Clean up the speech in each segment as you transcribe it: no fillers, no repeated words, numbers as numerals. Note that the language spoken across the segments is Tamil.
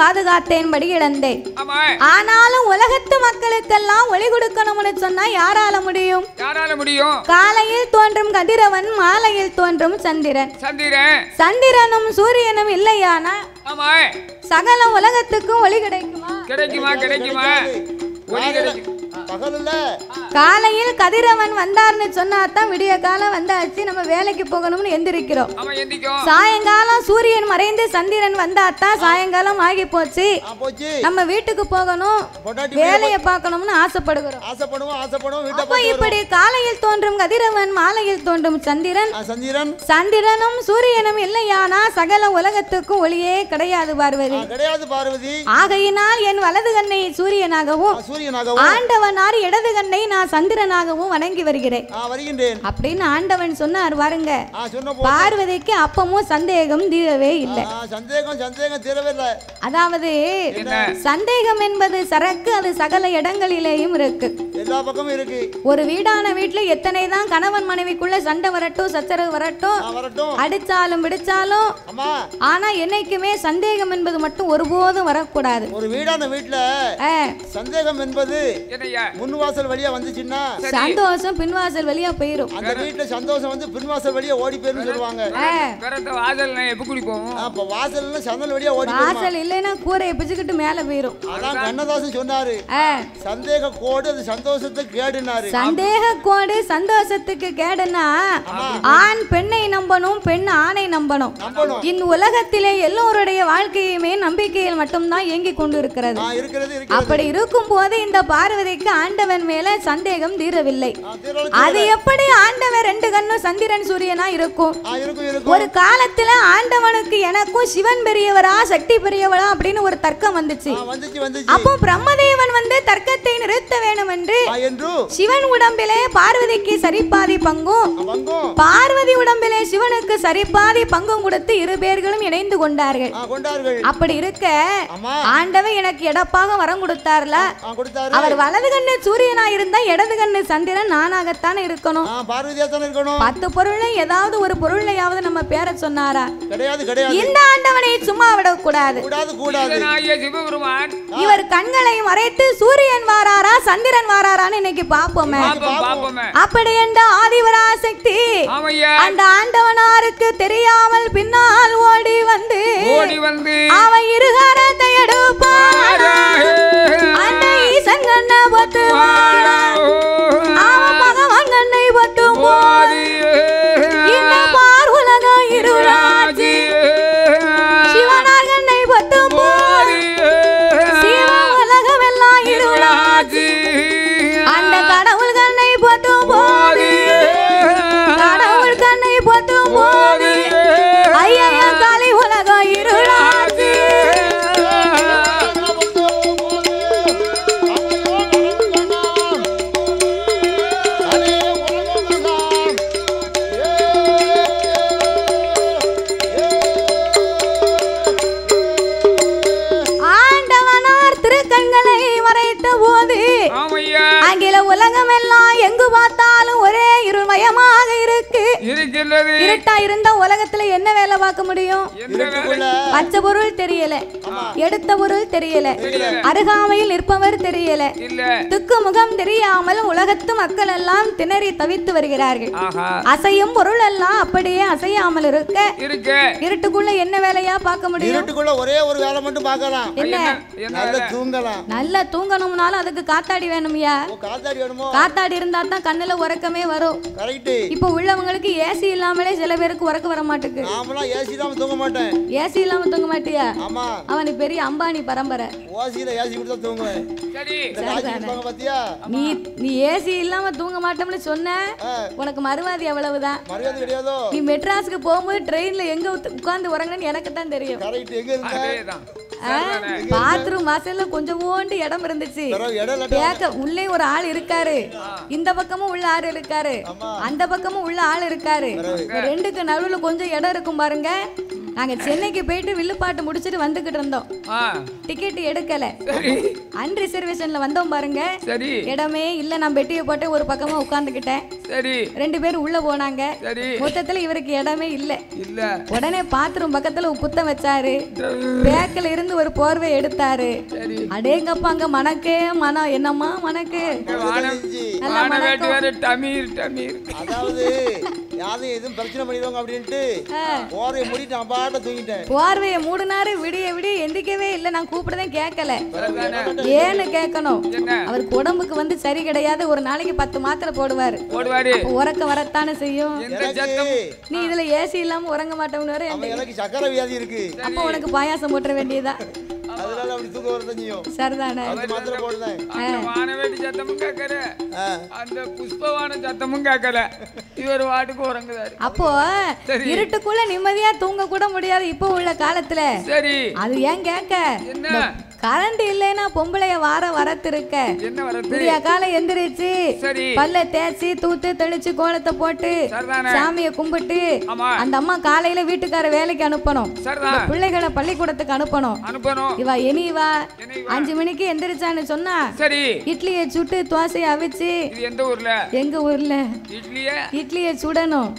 பாதுகாத்தேன் படி இழந்தேன். ஆனாலும் உலகத்து மக்களுக்கெல்லாம் ஒளி கொடுக்கணும்னு சொன்னா யாரால முடியும்? காலையில் தோன்றும் கதிரவன், மாலையில் தோன்றும் சந்திரன். சந்திரனும் சூரியனும் இல்லையானா சகல உலகத்துக்கும் ஒளி கிடைக்குமா? காலையில் கதிரவன் வந்தார்னு சொன்னாதான் விடிய காலம் வந்தாச்சு, நம்ம வேலைக்கு போகணும்னு எந்திரிக்கிறோம். சாயங்காலம் சூரியன் மறைந்து சந்திரன் வந்தாதான் சாயங்காலம் ஆகி போச்சு, நம்ம வீட்டுக்கு போகணும், வேலையை பார்க்கணும்னு ஆசைப்படுகிறோம். இப்படி காலையில் தோன்றும் கதிரவன், மாலையில் தோன்றும் சந்திரன், சந்திரனும் சூரியனும் இல்லையானா சகல உலகத்துக்கும் ஒளியே கிடையாது பார்வதி. ஆகையினால் என் வலது கண்ணை சூரியனாகவும் ஆண்டவனார் இடது கண்ணை நான் சந்திரனாகவும் வணங்கி வருகிறேன் அப்படின்னு ஆண்டவன் சொன்னார். பாருங்க, பார்வதிக்கு அப்பமும் சந்தேகம் தீரவே இல்லை. அதாவது சந்தேகம் என்பது சரக்கு, அது சகல இடங்களிலேயும் இருக்கு. ஒரு வீடான வீட்டுல எத்தனை தான் கணவன் மனைவிக்குள்ள சண்டை வரட்டும், சச்சரவு வரட்டும், அடிச்சாலும் பிடிச்சாலும், ஆனா என்னைக்குமே சந்தேகம் என்பது மட்டும் ஒருபோதும் வரக்கூடாது. ஒரு வீடான வீட்டுல சந்தேகம் என்பது முன்வாசல் வழியா வந்துச்சுன்னா சந்தோஷம் பின்வாசல் வழியா போயிரும். அந்த வீட்டுல சந்தோஷம் வந்து பின்வாசல் வழியா ஓடி போயிரும் சொல்லுவாங்க. வாசல்னா எப்படி போவோம்? அப்ப வாசல்ல சந்தல் வழியா ஓடி போயிரும். வாசல் இல்லைன்னா கூரையை பிச்சுக்கிட்டு மேல போயிரும். அதான் கண்ணதாசன் சொன்னாரு, சந்தேக கோடு அது சந்தோஷத்துக்கு கேடுனாரு. சந்தேக கோடு சந்தோஷத்துக்கு கேடுனா ஆண் பெண்ணை நம்பணும், பெண் ஆணை நம்பணும். இந்த உலகத்திலே எல்லோருடைய வாழ்க்கையுமே நம்பிக்கையில் மட்டும்தான் இயங்கிக் கொண்டு இருக்கிறது. அப்படி இருக்கும் போது இந்த பார்வதிக்கு ஆண்டவன் மேல சந்தேகம் தீரவில்லை. அது எப்படி ஆண்டவன் ரெண்டு கண்ணும் சந்திரன் சூரியனா இருக்கும்? ஒரு காலத்துல ஆண்டவனுக்கு எனக்கும் சிவன் பெரியவரா சக்தி பெரியவரா அப்படின்னு ஒரு தர்க்கம் வந்துச்சு. அப்போ பிரம்மதேவன் வந்து தர்க்கத்தை நிறுத்த வேண்டும் என்று சிவன் உடம்பிலே பார்வதிக்கு சரிபாதி பங்கும், பார்வதி உடம்பிலே சிவனுக்கு சரிபாதி பங்கும் கொடுத்து இரு பேர்களும் இணைந்து கொண்டார்கள். அப்படி இருக்க ஆண்டவன் எனக்கு எடப்பாக வரம் கொடுத்தார்ல, அவர் வலது கண்ணு சூரியனா இருந்தா இடது கண்ணு சந்திரன் நானாகத்தானே இருக்கணும். 10 பொருள்ல ஏதாவது ஒரு பொருளையாவது நம்ம பேர சொன்னாரா? இந்த ஆண்டவனை சும்மா விடக்கூடாது. இவர் கண்களை மறைத்து சூரியன் வாராரா சந்திரன் வாராரான்னு இன்னைக்கு பாப்போமே. அப்படி என்ற ஆதிவராசக்தி அந்த ஆண்டவனாருக்கு தெரியாமல் பின்னால் ஓடி வந்து அவன் இருகாரத்தை எடுப்பார். அந்த ஈசன் கண்ணை பத்து அவன் பகவான் கண்ணை பட்டும் போது இந்த பார் உலகம் இருளாச்சு. சிவனார் கண்ணை பட்டும் போது சிவ உலகம் எல்லாம் இருளாச்சு. அந்த கடவுள் கண்ணை பட்டும் போது கடவுள் கண்ணை பட்டும் போது ஐயா காலை உலகம் இருளாச்சு. உலகம் எல்லாம் எங்கு பார்த்தாலும் ஒரே இருள்மயமாக இருக்கு. இருட்டா இருந்தா உலகத்துல என்ன வேலை பார்க்க முடியும்? பச்சை பொருள் தெரியல, எடுத்த பொருள் தெரியல, அருகாமையில் நிற்பவர் தெரியல, துக்கு முகம் தெரியாமல் உலகத்து மக்கள் எல்லாம் திணறி தவித்து வருகிறார்கள். அசையும் பொருள் எல்லாம் அப்படியே அசையாமல் இருக்க இருட்டுக்குள்ள என்ன வேலையா பார்க்க முடியும்? இருட்டுக்குள்ள ஒரே ஒரு வேலை மட்டும் பார்க்கலாம். என்ன? நல்லா தூங்கலாம். நல்லா தூங்கணும்னாலும் அதுக்கு காத்தாடி வேணும்யா. காத்தாடி இருந்தா தான் கண்ணுல உறக்கமே வரும். இப்ப உள்ளவங்களுக்கு ஏசி இல்லாமலே சில பேருக்கு உறக்க வர மாட்டேங்குது. நாமலாம் ஏசி இல்லாம தூங்க மாட்டேன். ஏசி இல்லாம தூங்க மாட்டியா? ஆமா. அவனி பெரிய அம்பானி பரம்பரை. ஓசில ஏசி கொடுத்தா தூங்குவேன். சரி. பாத்தியா? நீ ஏசி இல்லாம தூங்க மாட்டோம்னு சொன்ன உனக்கு மறுவாதி அவ்வளவுதான். மறுவாதி கிடையாதோ? நீ மெட்ராஸ்க்கு போகும்போது ட்ரெயின்ல எங்க உட்கார்ந்து உறங்கன்னு எனக்கு தான் தெரியும். கரெக்ட். எங்க இருக்க? பாத்ரூம் வாசல்ல கொஞ்சம் ஓண்டு இடம் இருந்துச்சு. உள்ளே ஒரு ஆள் இருக்காரு, இந்த பக்கமும் உள்ள ஆள் இருக்காரு, அந்த பக்கமும் உள்ள ஆள் இருக்காரு. ரெண்டுக்கு நடுவுல கொஞ்சம் இடம் இருக்கும் பாருங்க. நாங்க சென்னைக்கு போயிட்டு வில்லுப்பாட்டு முடிச்சிட்டு வந்துகிட்டு இருந்தோம். டிக்கெட் எடுக்கல. அன்ரிசர்வேஷன்ல வந்தோம் பாருங்க. சரி. இடமே இல்ல. நான் பெட்டியை போட்டு ஒரு பக்கமா உட்கார்ந்துக்கிட்டேன். சரி. 2 பேர் உள்ள போனாங்க. சரி. மொத்தத்துல இவருக்கு இடமே இல்ல. இல்ல. உடனே பாத்ரூம் பக்கத்துல புத்தம் வச்சாரு. பேக்ல இருந்து ஒரு போர்வை எடுத்தாரு. அடேங்கப்பா அங்க மணக்கே மனம் என்னம்மா மணக்கு. அதாவது யாரும் எதுவும் பிரச்சனை பண்ணிடுவாங்க அப்படின்ட்டு போர்வையை மூடிட்டு நான் பாட்ட தூங்கிட்டேன். போர்வையை மூடினாரு. விடிய விடிய எந்திக்கவே இல்லை. நான் கூப்பிடுறேன் கேட்கல. ஏன்னு கேட்கணும். அவருக்கு உடம்புக்கு வந்து சரி கிடையாது. ஒரு நாளைக்கு 10 மாத்திரை போடுவாரு. உறக்க வரத்தானே செய்யும். நீ இதுல ஏசி இல்லாம உறங்க மாட்டோம்னு எனக்கு சக்கரை வியாதி இருக்கு. அப்ப உனக்கு பாயாசம் போட்டுற வேண்டியதா. அதனால அப்படி தூக்க வரதஞ்சியும். சரிதானே. மாத்திரை போடுறேன். வானவேடி சத்தமும் கேட்கற. அந்த புஷ்பவான சத்தமும் கேட்கல. இவர் வாட்டுக்கு உறங்குறாரு. அப்போ இருட்டுக்குள்ள நிம்மதியா தூங்க கூட முடியாது இப்போ உள்ள காலத்துல. சரி. அது ஏன் கேட்க? என்ன? கரண்ட் இல்லைன்னா பொம்பளைய வரத்து இருக்க. என்ன வரத்து? விடிய காலை எந்திரிச்சு சரி பல்ல தேய்ச்சி தூத்து தெளிச்சு கோலத்தை போட்டு சாமியை கும்பிட்டு அந்த அம்மா காலையில வீட்டுக்கார வேலைக்கு அனுப்பணும். பிள்ளைகளை பள்ளிக்கூடத்துக்கு அனுப்பணும். இவா இனிவா 5 மணிக்கு எந்திரிச்சான்னு சொன்னா சரி இட்லியை சுட்டு தோசையை அவிச்சு. எந்த ஊர்ல? எங்க ஊர்ல. இட்லியை சுடணும்,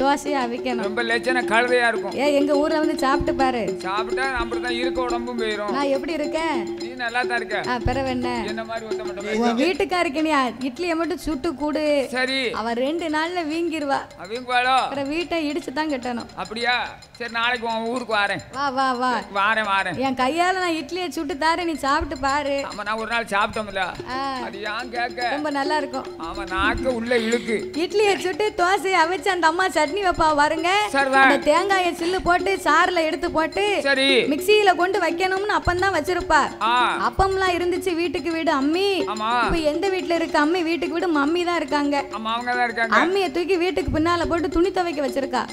தோசையை அவிக்கணும். ரொம்ப லட்சண கழுதையா இருக்கும். எங்க ஊர்ல வந்து சாப்பிட்டு பாரு. சாப்பிட்டா அப்படிதான் இருக்க உடம்பும் போயிரும். நான் எப்படி இருக்கேன்? நீ நல்லா தான் இருக்க. பிறகு என்ன? என்ன மாதிரி ஒட்ட மாட்டேன். உன் வீட்டுக்காருக்கு நீ இட்லியை மட்டும் சுட்டு கூடு. சரி. அவ 2 நாள்ல வீங்கிருவா. வீங்குவாளோ? அப்புறம் வீட்டை இடிச்சு தான் கட்டணும். அப்படியா? சரி நாளைக்கு உன் ஊருக்கு வரேன். வாரேன். என் கையால நான் இட்லியை சுட்டு தாரேன், நீ சாப்பிட்டு பாரு. ஆமா நான் ஒரு நாள் சாப்பிட்டோம்ல. அது ஏன் கேக்க? ரொம்ப நல்லா இருக்கும். ஆமா நாக்கு உள்ள இழுக்கு. இட்லியை சுட்டு தோசையை அவிச்சு அந்த அம்மா சட்னி வைப்பா பாருங்க. அந்த தேங்காயை சில்லு போட்டு சாறுல எடுத்து போட்டு சரி மிக்சியில கொண்டு வைக்கணும்னு அப்பந்தான் வச்சிருப்பா. அப்பம்லாம் இருந்துச்சு வீட்டுக்கு வீடு அம்மி. இப்ப எந்த வீட்டுல இருக்க அம்மி? வீட்டுக்கு வீடு மம்மி தான் இருக்காங்க. அம்மியை தூக்கி வீட்டுக்கு பின்னால போட்டு துணி துவைக்க வச்சிருக்கா.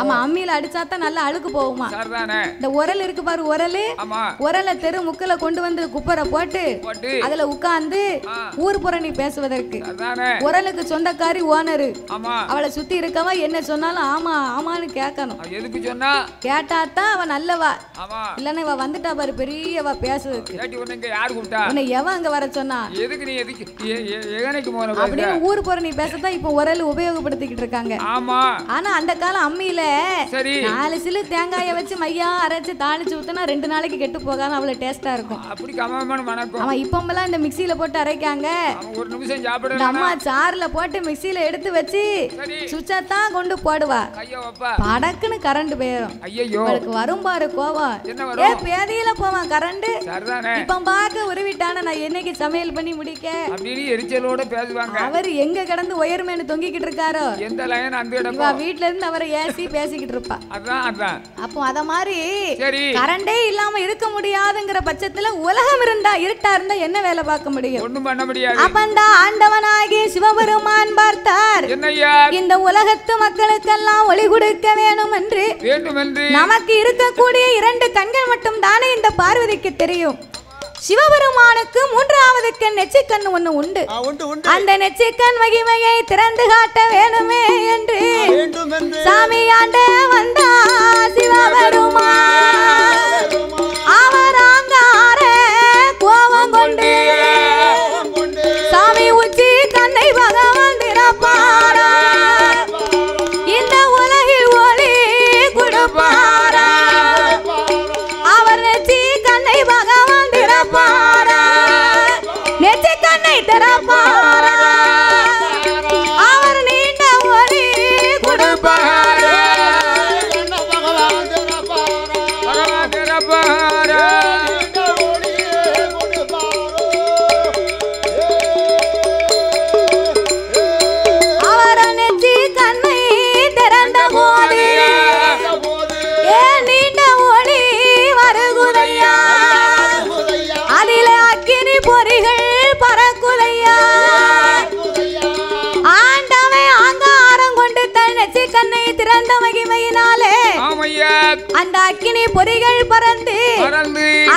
ஆமா அம்மியில அடிச்சாதான் நல்லா அழுக்கு போகுமா. இந்த உரல் இருக்கு பாரு, உரலை தெரு முக்கல கொண்டு வந்து குப்பரை போட்டு அதுல உட்கார்ந்து ஊர் புறணி பேசுவதற்கு. உரலுக்கு சொந்தக்காரி ஓனரு. அவளை சுத்தி இருக்கவா என்ன சொன்னாலும் ஆமா ஆமான்னு கேட்கணும். கேட்டாதான் அவ நல்லவா. இல்லன்னா இவ வந்துட்டா பாரு பெரியவா பேசுறதுக்கு. உன்னை எவன் அங்க வர சொன்னா? அப்படின்னு ஊர் புறணி பேசத்தான் இப்ப உரல் உபயோகப்படுத்திக்கிட்டு இருக்காங்க. ஆனா அந்த காலம் அம்மியில 4 சில்லு தேங்காயை வச்சு மையா அரைச்சு தாளிச்சு ஊத்தினா 2 நாளைக்கு கெட்டு போகாம அவ்வளவு டேஸ்டா இருக்கும். ஆமா இப்பெல்லாம் இந்த மிக்சியில போட்டு அரைக்காங்க. அம்மா சார்ல போட்டு மிக்சியில எடுத்து வச்சு சுவிட்சத்தான் கொண்டு போடுவா. படக்குன்னு கரண்ட் போயிடும். அவளுக்கு வரும் பாரு கோவம். பேதியில போவான் கரண்ட். இப்ப பாக்க உருவிட்டான நான் என்னைக்கு சமையல் பண்ணி முடிக்க அப்படின்னு எரிச்சலோட பேசுவாங்க. அவர் எங்க கடந்து உயர்மேனு தொங்கிக்கிட்டு இருக்காரோ எந்த லைன் அந்த இடம் வீட்ல இருந்து அவரை ஏசி பேசிக்கிட்டு இருப்பா. அதான் அப்போ அத மாதிரி கரண்டே இல்லாம இருக்க முடியாதுங்கிற பட்சத்துல உலகம் இருந்தா இருட்டா இருந்தா என்ன வேலை பார்க்க முடியும்? ஒண்ணும் பண்ண முடியாது. அப்பந்தான் ஆண்டவனாகி சிவபெருமான் பார்த்தார். இந்த உலகத்து மக்களுக்கெல்லாம் ஒளி கொடுக்க வேண்டும் என்று நமக்கு இருக்கக்கூடிய 2 கண்கள் மட்டும் தானே இந்த பார்வதிக்கு தெரியும். சிவபெருமானுக்கு 3வது கண் நெற்றிக்கண் ஒண்ணு உண்டு. அந்த நெற்றிக்கண் மகிமையை திறந்து காட்ட வேணுமே என்று சாமி ஆண்ட வந்தா சிவபெருமான். அவர் அங்கார கோபம் கொண்டு சாமி உச்சி கண்ணை பகவான் திறப்பாரா. இந்த உலகில் ஒளி கொடுப்பாரா. அவர் நெற்றி கண்ணை பகவான் திறப்பாரா. நெற்றி கண்ணை திறப்பாரா. அவர் நீண்ட ஒளி கொடுப்பாரா. அவர் நெற்றி கண்ணை திறந்த போது நீண்ட ஒளி வருகுதையா. அதில அக்கினி பொறிகள் பறக்குதையா. ஆண்டவன் அங்காரம் கொண்டு தன் நெற்றி கண்ணை திறந்த மகிமையினாலே அந்த அக்கினி பொறிகள் பறந்து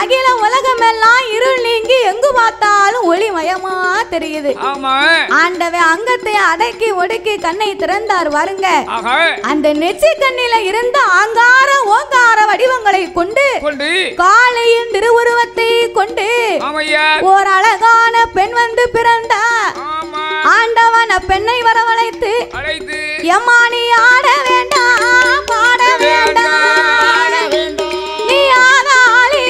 அகில உலகம் எல்லாம் இருள் நீங்கி எங்கு பார்த்தாலும் ஒளி மயமா தெரியுது. ஆமா ஆண்டவன் அங்கத்தை அடக்கி ஒடுக்கி கண்ணை திறந்தார் வாருங்க. ஆஹா அந்த நெற்றி கண்ணில இருந்த ஆங்கார ஓங்கார வடிவங்களை கொண்டு காளையின் திருவுருவத்தை கொண்டு ஆமையா ஒரு அழகான பெண் வந்து பிறந்தா. ஆமா ஆண்டவன் பெண்ணை வரவழைத்து அழைத்து எம்மானி ஆட வேண்டாம் பாட வேண்டாம் நீ ஆதாளி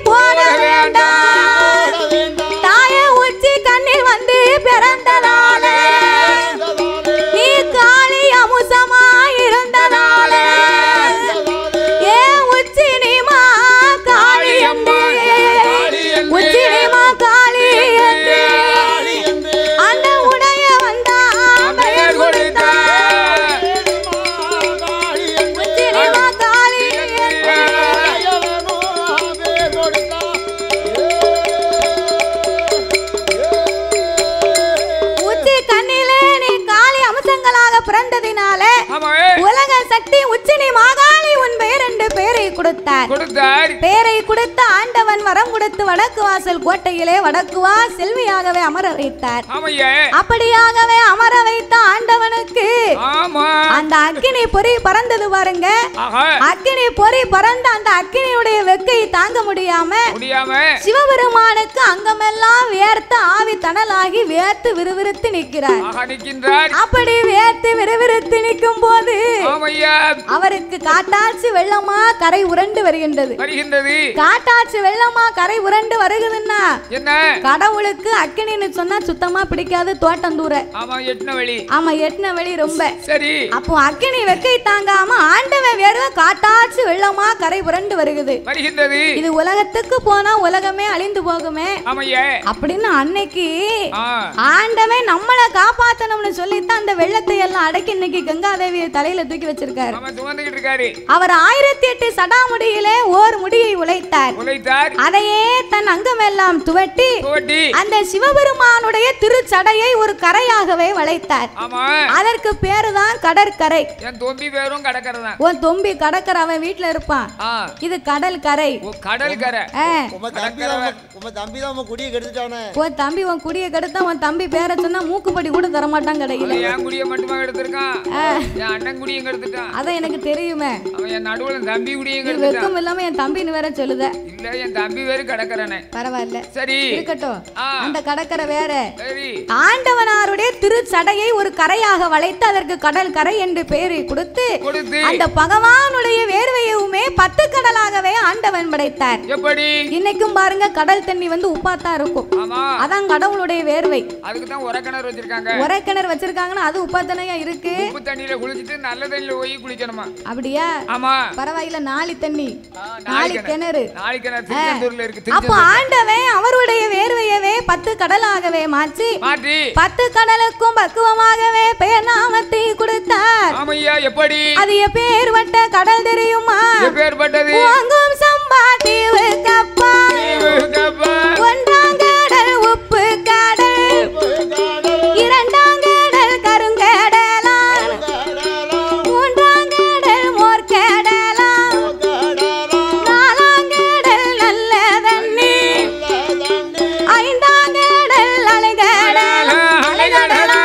போட வேண்டாம் தாய உச்சி கண்ணில் வந்து பிறந்ததால நீ காளி அமுசமாயிருந்ததால ஏ உச்சி நீமா காளி என்று உச்சி நீமா காளி என்று அந்த உடைய வந்தா பெயர் கொடுத்தா உச்சி நீமா காளி என்று உச்சி கண்ணிலே நீ காளி அம்சங்களாக பிறந்ததினால உலக சக்தி உச்சினி மாகாளி உன் பெயர் என்று பெயரை கொடுத்தார். பெயரை கொடுத்த ஆண்டவன் வரம் கொடுத்து வடக்கு வாசல் கோட்டையிலே வடக்குவா செல்வியாகவே அமர வைத்தார். அப்படியாகவே அமர வைத்த ஆண்டவனுக்கு அந்த அக்கினி பொறி பறந்தது பாருங்க. அக்கினி பொறி பறந்த அந்த அக்கினியுடைய வெக்கை தாங்க முடியாம சிவபெருமானுக்கு அங்கமெல்லாம் வேர்த்து ஆவி தணலாகி வேர்த்து விறுவிறுத்து நிற்கிறார். அப்படி வேர்த்து விறுவிறுத்து நிற்கும் போது அவருக்கு காட்டாட்சி வெள்ளமா கரை உருண்டு வருகின்றது. காட்டாட்சி வெள்ளமா கரை உருண்டு வருகுதுன்னா கடவுளுக்கு அக்கினின்னு சொன்னா சுத்தமா பிடிக்காது. தோட்டந்தூர ஆமா எட்ன வழி ரொம்ப சரி. அப்போ அக்கினி வெக்கை தாங்காம ஆண்டவன் வேர்வை காட்டாட்சி வெள்ளமா கரை உருண்டு வருகுது. இது உலகத்துக்கு போனா உலகமே அழிந்து போகுமே அப்படின்னு அன்னைக்கு ஆண்டவன் நம்மளை காப்பாத்தணும்னு சொல்லித்தான் அந்த வெள்ளத்தை எல்லாம் அடக்கி இன்னைக்கு கங்காதேவியை தலையில தூக்கி வச்சிருக்காரு. அவர் 1008 சடாமுடியிலே ஓர் முடியை உழைத்தார். அதையே தன் அங்கமெல்லாம் துவட்டி அந்த சிவபெருமானுடைய திருச்சடையை ஒரு கரையாகவே வளைத்தார். அதற்கு பேருதான் கடற்கரை. உன் தொம்பி கடற்கரை அவன் வீட்டுல இருப்பான். இது கடல் கரை. உன் தம்பி உன் குடியை கெடுத்தா உன் தம்பி பேரை சொன்னா மூக்குப்படி கூட தரமாட்டான் கடையில. அதான் எனக்கு தெரியுமே. வெக்கம் இல்லாம என் தம்பின்னு வேற சொல்லுத. இல்ல என் தம்பி வேற கடற்கரை. பரவாயில்ல சரி இருக்கட்டும். அந்த கடற்கரை வேற. ஆண்டவனாருடைய திருச்சடையை ஒரு கரையாக வளைத்து அதற்கு கடல் கரை என்று பெயரை கொடுத்து அந்த பகவானுடைய வேர்வையுமே 10 கடலாகவே ஆண்டவன் படைத்தார். எப்படி இன்னைக்கும் பாருங்க கடல் தண்ணி வந்து உப்பாத்தான் இருக்கும். அதான் கடவுளுடைய வேர்வை. அதுக்கு தான் உரக்கிணறு வச்சிருக்காங்க. உரக்கிணறு வச்சிருக்காங்கன்னா அது உப்பாத்தனையா இருக்கு. உப்பு தண்ணியில குளிச்சிட்டு நல்ல தண்ணியில போய் குளிக்கணுமா? அப்படியா? ஆமா பரவாயில்ல. நாளி தண்ணி நாளி கிணறு அப்ப ஆண்டவன் அவருடைய வேர்வையவே 10 கடலாகவே மாற்றி 10 கடலுக்கும் பக்குவமாகவே பெயர் நாமத்தை கொடுத்தார். எப்படி அது எப்பேர்பட்ட கடல் தெரியுமா? எப்பேர்பட்டது? வாங்கும் சம்பாதீவு கப்பா ஒன்றாம் கடல் உப்பு கடல் இரண்டாம் கடல் கருங்கடலா மூன்றாம் கடல் மோர்கடலா நாலாம் கடல் நல்ல தண்ணி ஐந்தாம் கடல் அலைகடலா அலைகடலா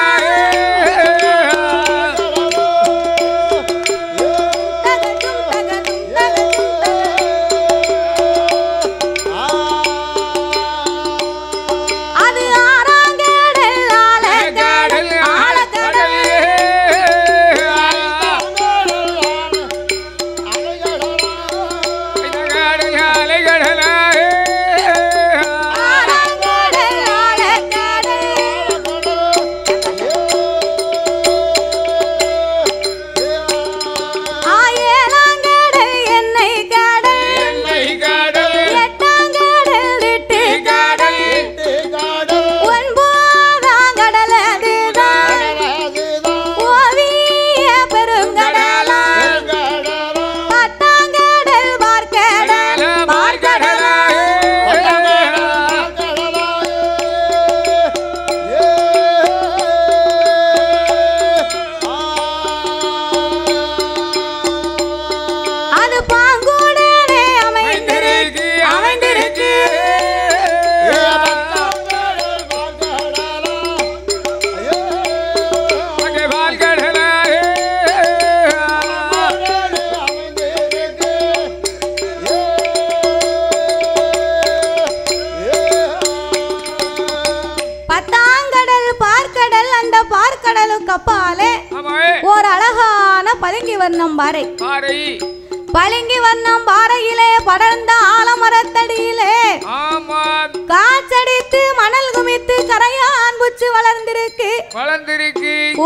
அப்பாலே ஒரு அழகான பளிங்கு வர்ணம் பாறை. பளிங்கு வர்ணம் பாறையிலே படர்ந்த ஆலமரத்தடியிலே காற்றடித்து மணல் குமித்து கரையான் புச்சு வளர்ந்திருக்கு.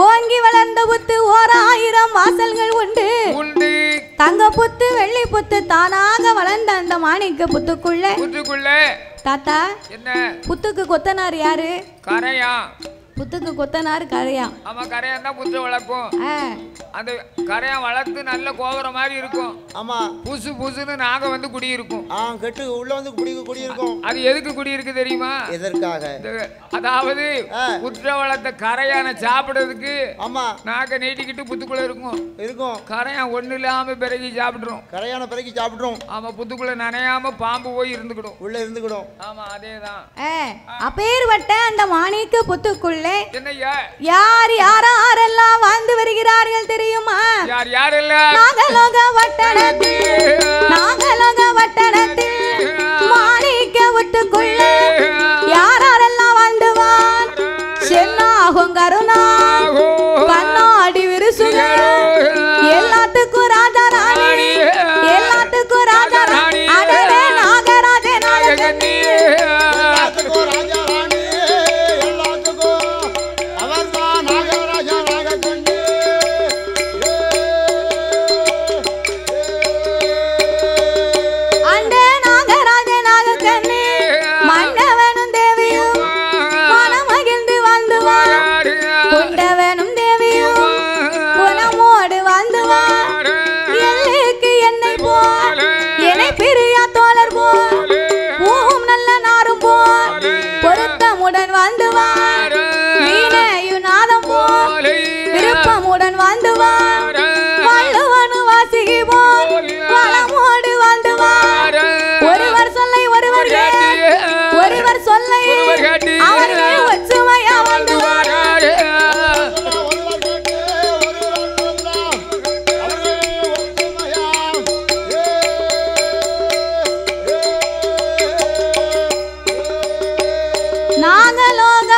ஓங்கி வளர்ந்த புத்து 1000 வாசல்கள் உண்டு. தங்க புத்து வெள்ளி புத்து தானாக வளர்ந்த அந்த மாணிக்க புத்துக்குள்ள தாத்தா என்ன புத்துக்கு கொத்தனார் யாரு? கரையா. புத்துக்கு கொத்தனார் கரையா. ஆமா, கரையான் தான் புத்து வளர்க்கும். அந்த கரையான் வளர்த்து நல்ல கோபுர மாதிரி இருக்கும். ஆமா, புசு புசுன்னு நாங்க வந்து குடி இருக்கும். கெட்டு உள்ள வந்து குடி இருக்கும். அது எதுக்கு குடி இருக்கு தெரியுமா? எதற்காக? அதாவது புற்ற வளர்த்த கரையான சாப்பிடுறதுக்கு. ஆமா, நாங்க நீட்டிக்கிட்டு புத்துக்குள்ள இருக்கும். கரையான் ஒண்ணு இல்லாம பிறகு சாப்பிடுறோம். கரையான பிறகு சாப்பிடுறோம். ஆமா, புத்துக்குள்ள நனையாம பாம்பு போய் இருந்துக்கிடும். உள்ள இருந்துக்கிடும். ஆமா, அதேதான். அப்பேர்வட்ட அந்த மாணிக்க புத்துக்குள்ள என்னையா யார் யாரெல்லாம் வாழ்ந்து வருகிறார்கள் தெரியுமா? யாரெல்லாம்? நாகலோக வட்டணத்தில் மாணிக்க புத்துக்குள்ள யாரெல்லாம் வாழ்ந்துவான்? சென்னாகும் கருணா கண்ணாடி விரிசுகள் எல்லாத்துக்கும் ராஜா ராணி, எல்லாத்துக்கும் ராஜா ராணி. அடவே நாகராஜ நாகக்கண்ணி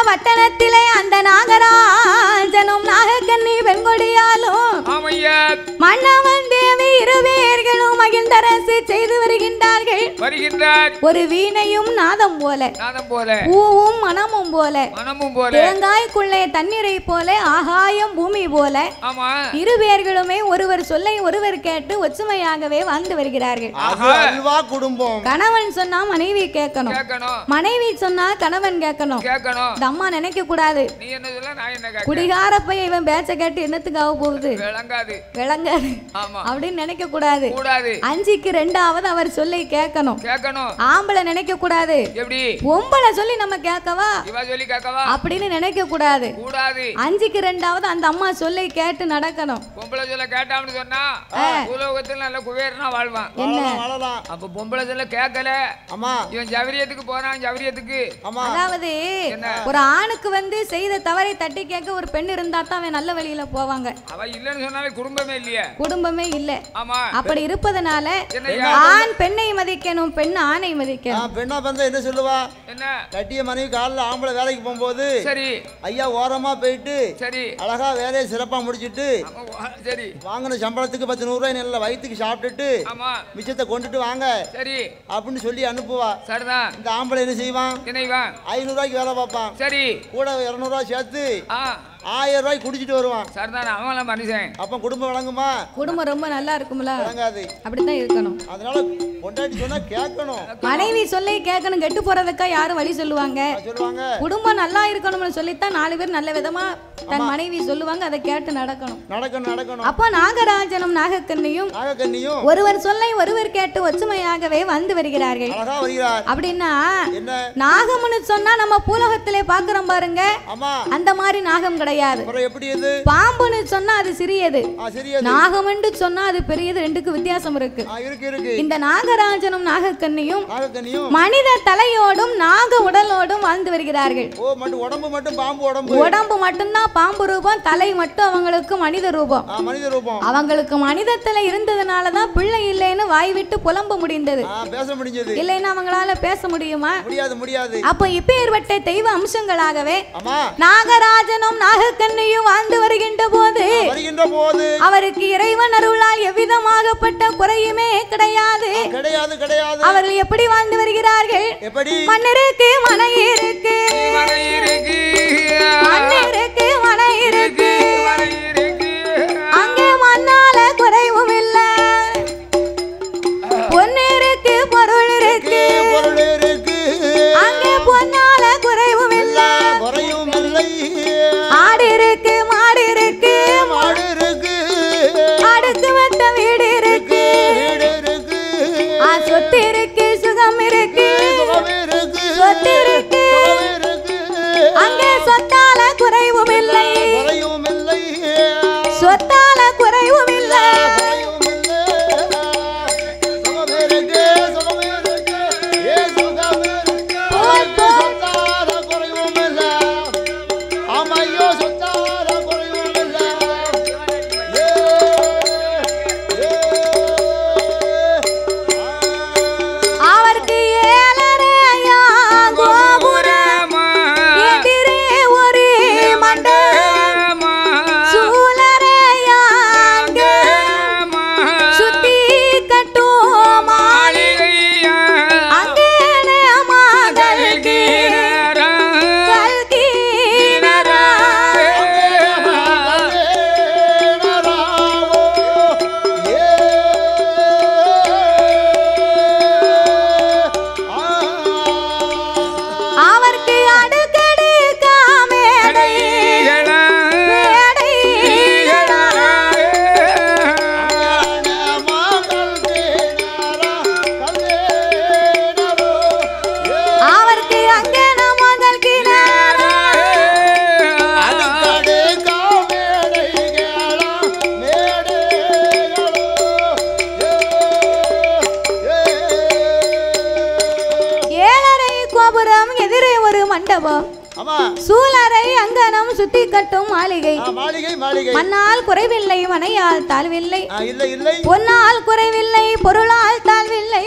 பட்டணத்திலே அந்த நாகராஜனும் நாகக்கண்ணி வெண்கொடியாலும் மன்னவன் தேவி இருவேர்களும் மகிழ்ந்தரசு செய்து வருகின்றார்கள். ஒரு வீணையும் நாதம் போல, பூவும் மனமும் போல, தேங்காய்க்குள்ளே தண்ணீரை போல, ஆகாயம் பூமி போல, இருவேர்களுமே ஒருவர் சொல்லை ஒருவர் கேட்டு ஒற்றுமையாகவே வாழ்ந்து வருகிறார்கள். குடும்பம். கணவன் சொன்னா மனைவி கேட்கணும், மனைவி சொன்னா கணவன் கேட்கணும். அம்மா நினைக்க கூடாது குடிகார பையன் இவன் பேச்ச கேட்டு என்னத்துக்கு ஆக போகுது விளங்காது அப்படின்னு நினைக்க கூடாது. 5க்கு 2வது அவர் சொல்லி கேட்கணும். ஆம்பளை நினைக்க கூடாது பொம்பளை சொல்லி நம்ம கேட்கவா அப்படின்னு நினைக்க கூடாது. 5க்கு 2வது அந்த அம்மா சொல்லி கேட்டு நடக்கணும். பொம்பளை சொல்ல கேட்டான்னு சொன்னா உலகத்துல நல்ல குபேரனா வாழ்வான். என்ன அப்ப பொம்பளை சொல்ல கேட்கல இவன் ஜவரியத்துக்கு போறான். ஜவரியத்துக்கு அதாவது ஒரு ஆணுக்கு வந்து செய்த தவறை தட்டி கேட்க ஒரு பெண் இருந்தா தான் அவன் நல்ல வழியில போவாங்க. அவ இல்லன்னு சொன்னாலே குடும்பமே இல்லையே. குடும்பமே இல்ல. அப்படி இருப்பதனால ஆண் பெண்ணை மதிக்கணும், பெண் ஆணை மதிக்கணும். பெண்ணா பந்தா என்ன சொல்லுவா? என்ன கட்டிய மனைவி காலைல ஆம்பளை வேலைக்கு போகும்போது சரி ஐயா ஓரமா போயிட்டு சரி அழகா வேலையை சிறப்பா முடிச்சிட்டு சரி வாங்கின சம்பளத்துக்கு 10 ரூபாய் நல்ல வயிற்றுக்கு சாப்பிட்டுட்டு மிச்சத்தை கொண்டுட்டு வாங்க சரி அப்படின்னு சொல்லி அனுப்புவா. சரிதான். இந்த ஆம்பளை என்ன செய்வான்? 500 ரூபாய்க்கு வேலை பார்ப்பான். சரி கூட 200 ரூபாய் சேர்த்து 1000 ரூபாய் குடிச்சிட்டு வருவான். சரிதான். அவன் மனுஷன். அப்ப குடும்பம் வழங்குமா? குடும்பம் ரொம்ப நல்லா இருக்கும்ல? வழங்காது. அப்படித்தான் இருக்கணும். அதனால பொண்டாட்டி சொன்னா கேட்கணும், மனைவி சொல்லி கேட்கணும். கெட்டு போறதுக்கா யாரும் வழி சொல்லுவாங்க? குடும்பம் நல்லா இருக்கணும்னு சொல்லித்தான் 4 பேர் நல்ல விதமா தன் மனைவி சொல்லுவாங்க. அதை கேட்டு நடக்கணும். அப்ப நாகராஜனும் நாகக்கண்ணியும் ஒருவர் சொல்லை ஒருவர் கேட்டு ஒற்றுமையாகவே வந்து வருகிறார்கள். அப்படின்னா நாகம்னு சொன்னா நம்ம பூலோகத்திலே பாக்குறோம் பாருங்க, அந்த மாதிரி நாகம் கிடையாது. பாம்புன்னு சொன்னா அது சிறியது, நாகம் என்று சொன்னா அது பெரியது. ரெண்டுக்கு வித்தியாசம் இருக்கு. இந்த நாகராஜனும் நாகக்கண்ணியும் மனித தலையோடும் நாக உடலோடும் வாழ்ந்து வருகிறார்கள். உடம்பு மட்டும்தான் பாம்பு ரூபம், தலை மட்டும் அவங்களுக்கு மனித ரூபம். அவங்களுக்கு மனிதத்துல இருந்ததுனாலதான் பிள்ளை இல்லைன்னு வாய் விட்டு புலம்ப முடிந்தது. இல்லைன்னா அவங்களால பேச முடியுமா? அப்ப இப்பேற்பட்ட தெய்வ அம்சங்களாகவே நாகராஜனும் நாக நாகக்கண்ணியும் வாழ்ந்து வருகின்ற போது அவருக்கு இறைவன் அருளால் எவ்விதமாகப்பட்ட குறையுமே கிடையாது. அவர்கள் எப்படி வாழ்ந்து வருகிறார்கள்? மண்ணிற்கு மனை இருக்கு, மண்ணிற்கு மனை இருக்கு, அங்கே மண்ணால குறைவும் இல்ல. பொன்னிருக்கு பொருள் இருக்கு, அங்கே பொன்னால குறைவும் இல்ல. ஆடு இருக்கு, மாடு இருக்கு, அடுக்கு மத்த வீடு இருக்கு, சொத்து இருக்கு, சுகம் இருக்கு, சொத்து இருக்கு, அங்கே சொத்தால குறைவும் இல்லை, சொத்தால குறைவும் இல்லை. சூலரை அங்கனம் சுத்தி கட்டும் மாளிகை, மண்ணால் குறைவில்லை, மனையால் தாழ்வில்லை, பொன்னால் குறைவில்லை, பொருளால் தாழ்வில்லை,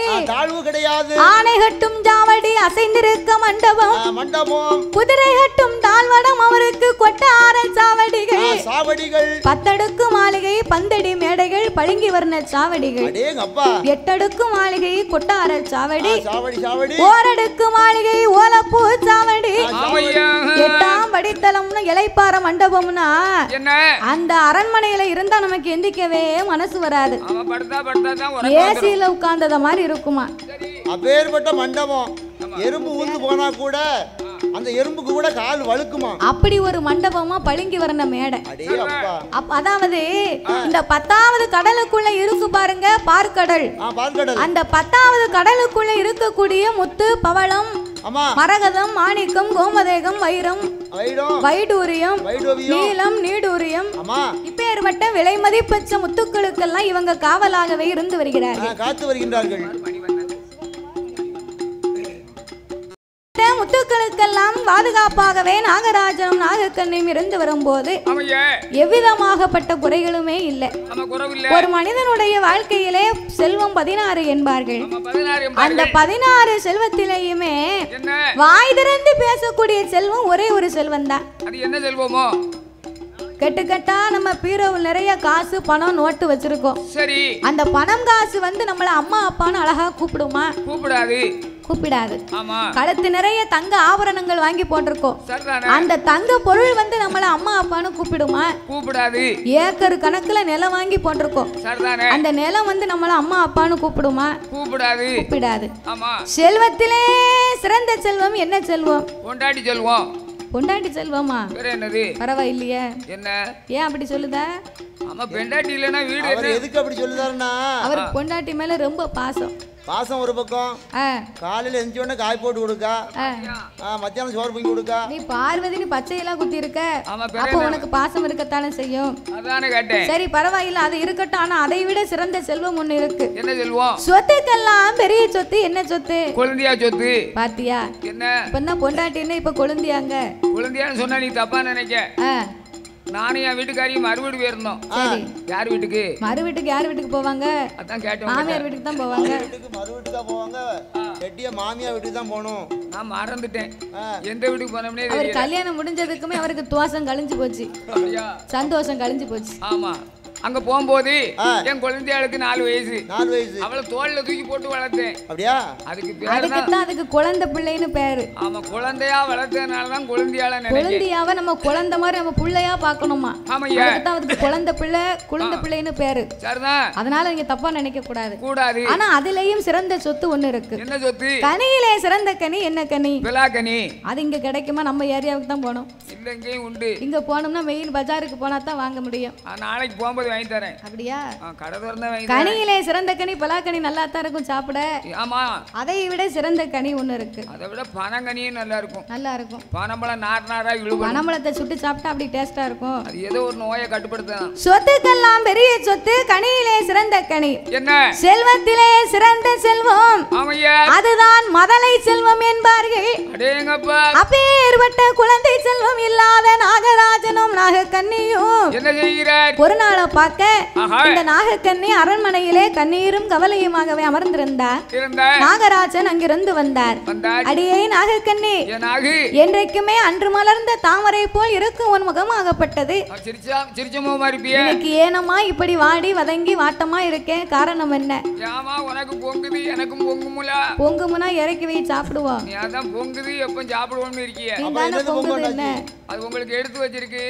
ஆணை கட்டும் ஜாவடி அசைந்திருக்க மண்டபம், குதிரை கட்டும் தாழ்வடம் அவருக்கு கொட்டார சாவடிகள், பத்தடுக்கு மாளிகை, பந்தடி மேடைகள், பளிங்கி வர்ண சாவடிகள், எட்டடுக்கு மாளிகை, கொட்டார சாவடி, ஓரடுக்கு மாளிகை, ஓலப்பூ சாவடி, எட்டாம் படித்தளம்னு இலைப்பாற மண்டபம்னா அந்த அரண்மனையில இருந்தா நமக்கு எந்திக்கவே மனசு வராது. ஏசியில உட்கார்ந்தத மாதிரி இருக்குமா அப்பேற்பட்ட மண்டபம். எறும்பு ஊந்து போனா கூட அந்த எறும்புக்கு கூட கால் வழுக்குமா. அப்படி ஒரு மண்டபமா பளிங்கி வர்ண மேடை. அதாவது இந்த 10வது கடலுக்குள்ள இருக்கு பாருங்க, பார்க்கடல். அந்த 10வது கடலுக்குள்ள இருக்கக்கூடிய முத்து, பவளம், மரகதம், மாணிக்கம், கோமதேகம், வைரம், வைடூரியம், நீலம், நீடூரியம், இப்பேற்பட்ட விலை மதிப்பற்ற முத்துக்களுக்கெல்லாம் இவங்க காவலாகவே இருந்து வருகிறார்கள். முத்துக்களுக்கெல்லாம் பாதுகாப்பாகவே நாகராஜனும் நாகக்கண்ணியும் இருந்து வரும்போது எவ்விதமாகப்பட்ட குறைகளுமே இல்லை. ஒரு மனிதனுடைய வாழ்க்கையிலே செல்வம் 16 என்பார்கள். அந்த 16 செல்வத்திலேயுமே வாய் திறந்து பேசக்கூடிய செல்வம் ஒரே ஒரு செல்வம் தான். கெட்டுக்கட்டா நம்ம பீரோவில் நிறைய காசு, பணம், நோட்டு வச்சிருக்கோம். சரி, அந்த பணம் காசு வந்து நம்மள அம்மா அப்பான்னு அழகா கூப்பிடுமா? கூப்பிடாது. கழுத்து நிறைய தங்க ஆபரணங்கள் வாங்கி போட்டிருக்கோம். அந்த தங்க பொருள் வந்து நம்மள அம்மா அப்பான்னு கூப்பிடுமா? கூப்பிடாது. ஏக்கர் கணக்குல நிலம் வாங்கி போட்டிருக்கோம். அந்த நிலம் வந்து நம்மள அம்மா அப்பான்னு கூப்பிடுமா? கூப்பிடாது. செல்வத்திலே சிறந்த செல்வம் என்ன செல்வம்? பொண்டாட்டி செல்வமா? பரவாயில்லையே, என்ன ஏன் அப்படி சொல்லுதா? பொண்டாட்டி இல்லனா வீடு எதுக்கு அப்படி சொல்லுதாருன்னா அவருக்கு பொண்டாட்டி மேல ரொம்ப பாசம். பாசம் ஒரு பக்கம், காலையில எஞ்சி உடனே காய் போட்டு கொடுக்கா, மத்தியானம் சோறு பொங்கி கொடுக்கா. நீ பார்வதினி பச்சையெல்லாம் குத்தி இருக்க, அப்ப உனக்கு பாசம் இருக்கத்தானே செய்யும். சரி பரவாயில்ல, அது இருக்கட்டும். ஆனா அதை விட சிறந்த செல்வம் ஒண்ணு இருக்கு. என்ன செல்வம்? சொத்துக்கெல்லாம் பெரிய சொத்து. என்ன சொத்து? கொழுந்தியா சொத்து. பாத்தியா என்ன இப்பதான் பொண்டாட்டின்னு இப்ப கொழுந்தியாங்க. கொழுந்தியான்னு சொன்னா நீ தப்பா நினைக்க. நானும் என் வீட்டுக்காரியும் மறு வீடு போயிருந்தோம். யார் வீட்டுக்கு? மறு வீட்டுக்கு. யார் வீட்டுக்கு போவாங்க? அதான் கேட்டோம். மாமியார் வீட்டுக்கு தான் போவாங்க. மறு வீட்டுக்கு தான் போவாங்க. கெட்டிய மாமியார் வீட்டுக்கு தான் போகணும். நான் மறந்துட்டேன் எந்த வீட்டுக்கு போனோம்னே. அவர் கல்யாணம் முடிஞ்சதுக்குமே அவருக்கு துவாசம் கழிஞ்சு போச்சு, சந்தோஷம் கழிஞ்சு போச்சு. ஆமா, அங்க போகும்போது என் குழந்தையாளுக்கு 4 வயசு. 4 வயசு. அவளை தோல்ல தூக்கி போட்டு வளர்த்தேன். அப்படியா? அதுக்கு குழந்தை பிள்ளைன்னு பேரு. ஆமா, குழந்தையா வளர்த்ததுனாலதான் குழந்தையால குழந்தையாவ நம்ம குழந்தை மாதிரி நம்ம பிள்ளையா பாக்கணுமா? ஆமையா, அதுக்கு குழந்தை பிள்ளைன்னு பேரு. சரிதான். அதனால நீங்க தப்பா நினைக்க கூடாது. கூடாது. ஆனா அதுலயும் சிறந்த சொத்து ஒண்ணு இருக்கு. என்ன சொத்து? கனியிலே சிறந்த கனி என்ன கனி? விலாக்கனி. அது இங்க கிடைக்குமா? நம்ம ஏரியாவுக்கு தான் போகணும். இல்ல, இங்கேயும் உண்டு. இங்க போனோம்னா மெயின் பஜாருக்கு போனா தான் வாங்க முடியும். நாளைக்கு போகும்போது வாங்கி தரேன். அப்படியா? கடை திறந்தா வாங்கி. கனியிலே சிறந்த கனி பலாக்கனி நல்லா தான் இருக்கும் சாப்பிட. ஆமா, அதை விட சிறந்த கனி ஒண்ணு இருக்கு. அதை விட பனங்கனியும் நல்லா இருக்கும். நல்லா இருக்கும். பனம்பழம் நாரா இழுக்கும். பனம்பழத்தை சுட்டு சாப்பிட்டா அப்படி டேஸ்டா இருக்கும். அது ஏதோ ஒரு நோயை கட்டுப்படுத்தலாம். சொத்துக்கெல்லாம் பெரிய சொத்து கனியிலே சிறந்த கனி. என்ன? செல்வத்திலே சிறந்த செல்வம். ஆமையா, அதுதான் மதலை செல்வம் என்பார்கள். அடேங்கப்பா, அப்பேற்பட்ட குழந்தை செல்வம் இல்லாத நாகராஜனும் நாகக்கன்னியும் என்ன செய்கிறார்? ஒரு நாளை பார்க்க இந்த நாகக்கன்னி அரண்மனையிலே கண்ணீரும் கவலையுமாகவே அமர்ந்திருந்தார். நாகராஜன் அங்கிருந்து வந்தார். அடியே நாகக்கன்னி, என்றைக்குமே அன்று மலர்ந்த தாமரை போல் இருக்கும் உன் முகமாகப்பட்டது. இன்னைக்கு ஏனமா இப்படி வாடி வதங்கி வாட்டமா இருக்கேன்? காரணம் என்ன? உனக்கு பொங்குது, எனக்கும் பொங்குமுலா. பொங்குமுனா இறக்கி வை சாப்பிடுவோம். நீ அதான் பொங்குது எப்ப சாப்பிடுவோம்னு இருக்கிய. பொங்குது என்ன? அது உங்களுக்கு எடுத்து வச்சிருக்கு,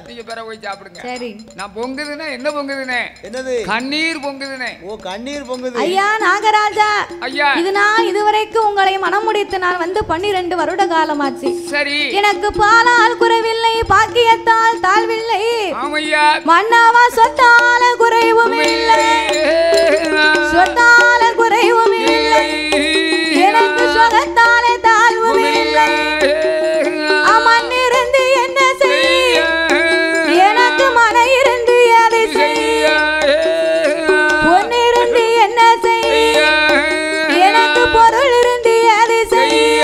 நீங்க பிற போய் சாப்பிடுங்க. சரி. நான் பொங்குதுன்னா என்ன பொங்குதுனே? என்னது? கண்ணீர் பொங்குதுனே. ஓ, கண்ணீர் பொங்குது. ஐயா நாகராஜா, ஐயா, இது நான் இதுவரைக்கும் உங்களை மனம் முடித்து நான் வந்து 12 வருட காலமாச்சு. சரி. எனக்கு பாலால் குறைவில்லை, பாக்கியத்தால் தாழ்வில்லை. ஆமையா, மன்னாவா சொத்தால குறைவும் இல்லை, சொத்தால குறைவும் இல்லை, எனக்கு சொகத்தாலே தாழ்வும் இல்லை. அமன் இருந்து என்ன செய்ய, எனக்கு மன இருந்து அதை செய்ய, பொன்னிருந்து என்ன செய்ய, எனக்கு பொருள் இருந்து அதை செய்ய.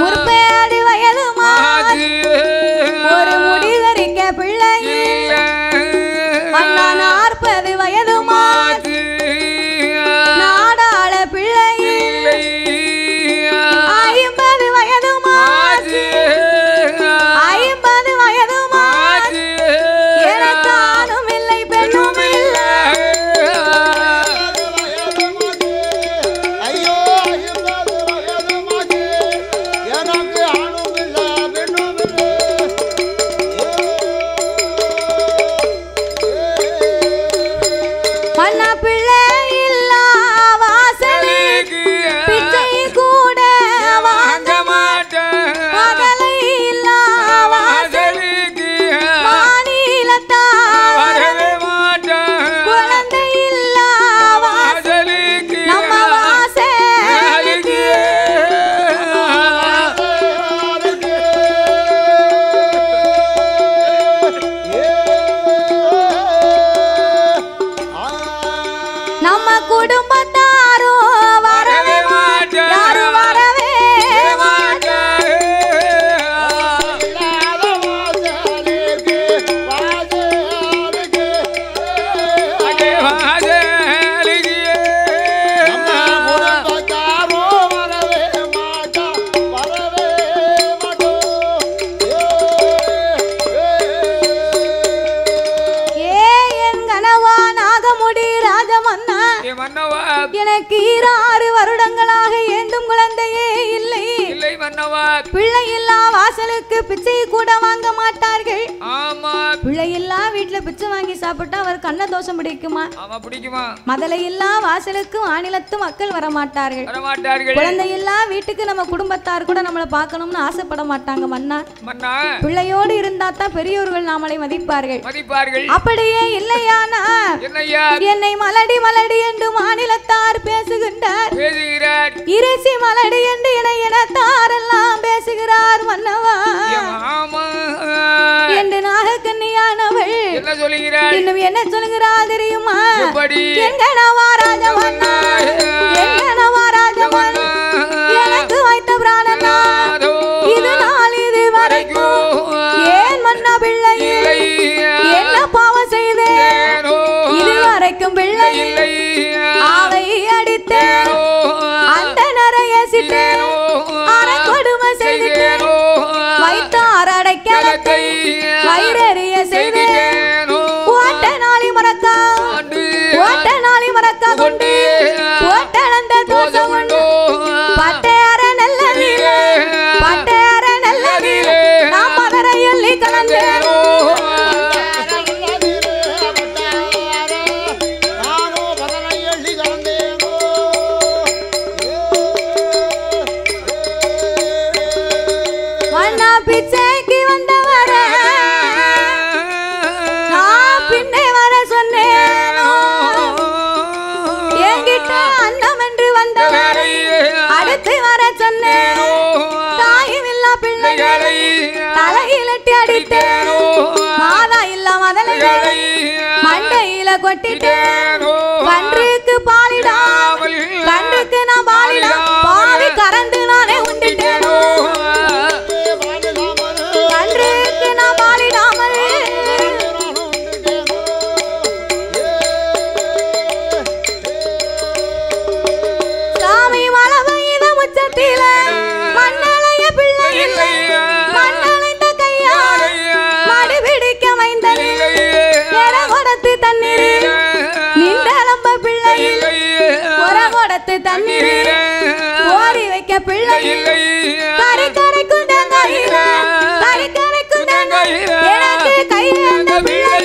முற்பேடி வயது மாறி ஒரு முடிதறிக்க பிள்ளை, அண்ணா 40 வயது மாறி நாடாள பிள்ளை, 50 வயது மாறி 50 வயது மாறி எனக்கு ஆணும் இல்லை பெண்ணும் இல்லை. ஐயோ, 50 வயது மாறி எனக்கு ஆணும் இல்லை பெண்ணும் இல்லை. மண்ணா பிள்ளை இல்லா வாசலுக்கு பிச்சை கூட வாங்க மாட்டேன். மகளை இல்லா வாசலுக்கு மாநிலத்தான் வரவே மாட்டேன். குழந்தை இல்லா வாசலுக்கு நம்ம வாசலுக்கு நம்ம குடும்பத்தாரும் வரவே மாட்டோம், யாரும் வரவே மாட்டோம். என் கனவா நாகமுடி ராஜமன்னா, எனக்கு 6 வருடங்களாக ஏந்தும் குழந்தையே இல்லை. பிள்ளை இல்லா வாசலுக்கு பிச்சை கூட வாங்க மாட்டார்கள். பிள்ளை இல்லா வீட்டுல பிச்சை வாங்கி சாப்பிட்டா அவர் கண்ண தோஷம் பிடிக்குமா? மதலை இல்லா வாசலுக்கு மாநிலத்து மக்கள் வர மாட்டார்கள். குழந்தை இல்லா வீட்டுக்கு நம்ம குடும்பத்தார் கூட நம்மளை பார்க்கணும்னு ஆசைப்பட மாட்டாங்க மன்னா. பிள்ளையோடு இருந்தா தான் பெரியோர்கள் நாமளை மதிப்பார்கள். அப்படியே இல்லையானா என்னை மலடி மலடி என்று மாநிலத்தார் பேசுகின்றார், இறைச்சி மலடி என்று இனத்தாரெல்லாம் பேசுகிறார் மன்னவா. என்று நாகக்கன்னியானவள் இன்னும் என்ன சொல்கிறாள் தெரியுமா? எங்கனவா ராஜமன்னா, எங்கனவா ராஜமன்னா, எனக்கு வைத்த பிராணனா இது நாள் இது வரைக்கும் ஏன் மன்னா பிள்ளை செய்துட்டேன் அரை கொடுமை செய்துட்டேன் வைத்தார் அடைக்கலத்தை வயிறறிய செய்தேன் ஓட்ட நாளி மறக்கா கொண்டு ஓட்டளந்த தோசை உண்டு பட்டையற நல்லதிலே நாம் மதுரை எள்ளி கலந்தேன் பிச்சைக்கு வந்தவர நான் பின்னே வர சொன்னேன் என்கிட்ட அன்னம் என்று வந்தவரை அடுத்து வர சொன்னேன் தாயும் இல்ல பிள்ளைகளை தலையிலட்டி அடித்தேன் மாதா இல்ல மதலைகளை மண்டையில கொட்டிட்டேன் கன்றுக்கு பாலிடாமல் கன்றுக்கு நான் பாலிடாம பாவி கறந்து நானே உண்டிட்டேன் தண்ணீர் ஓடி வைக்க பிள்ளை கரை கரைக்கும் தேங்காயில எனக்கு கையேந்த பிள்ளை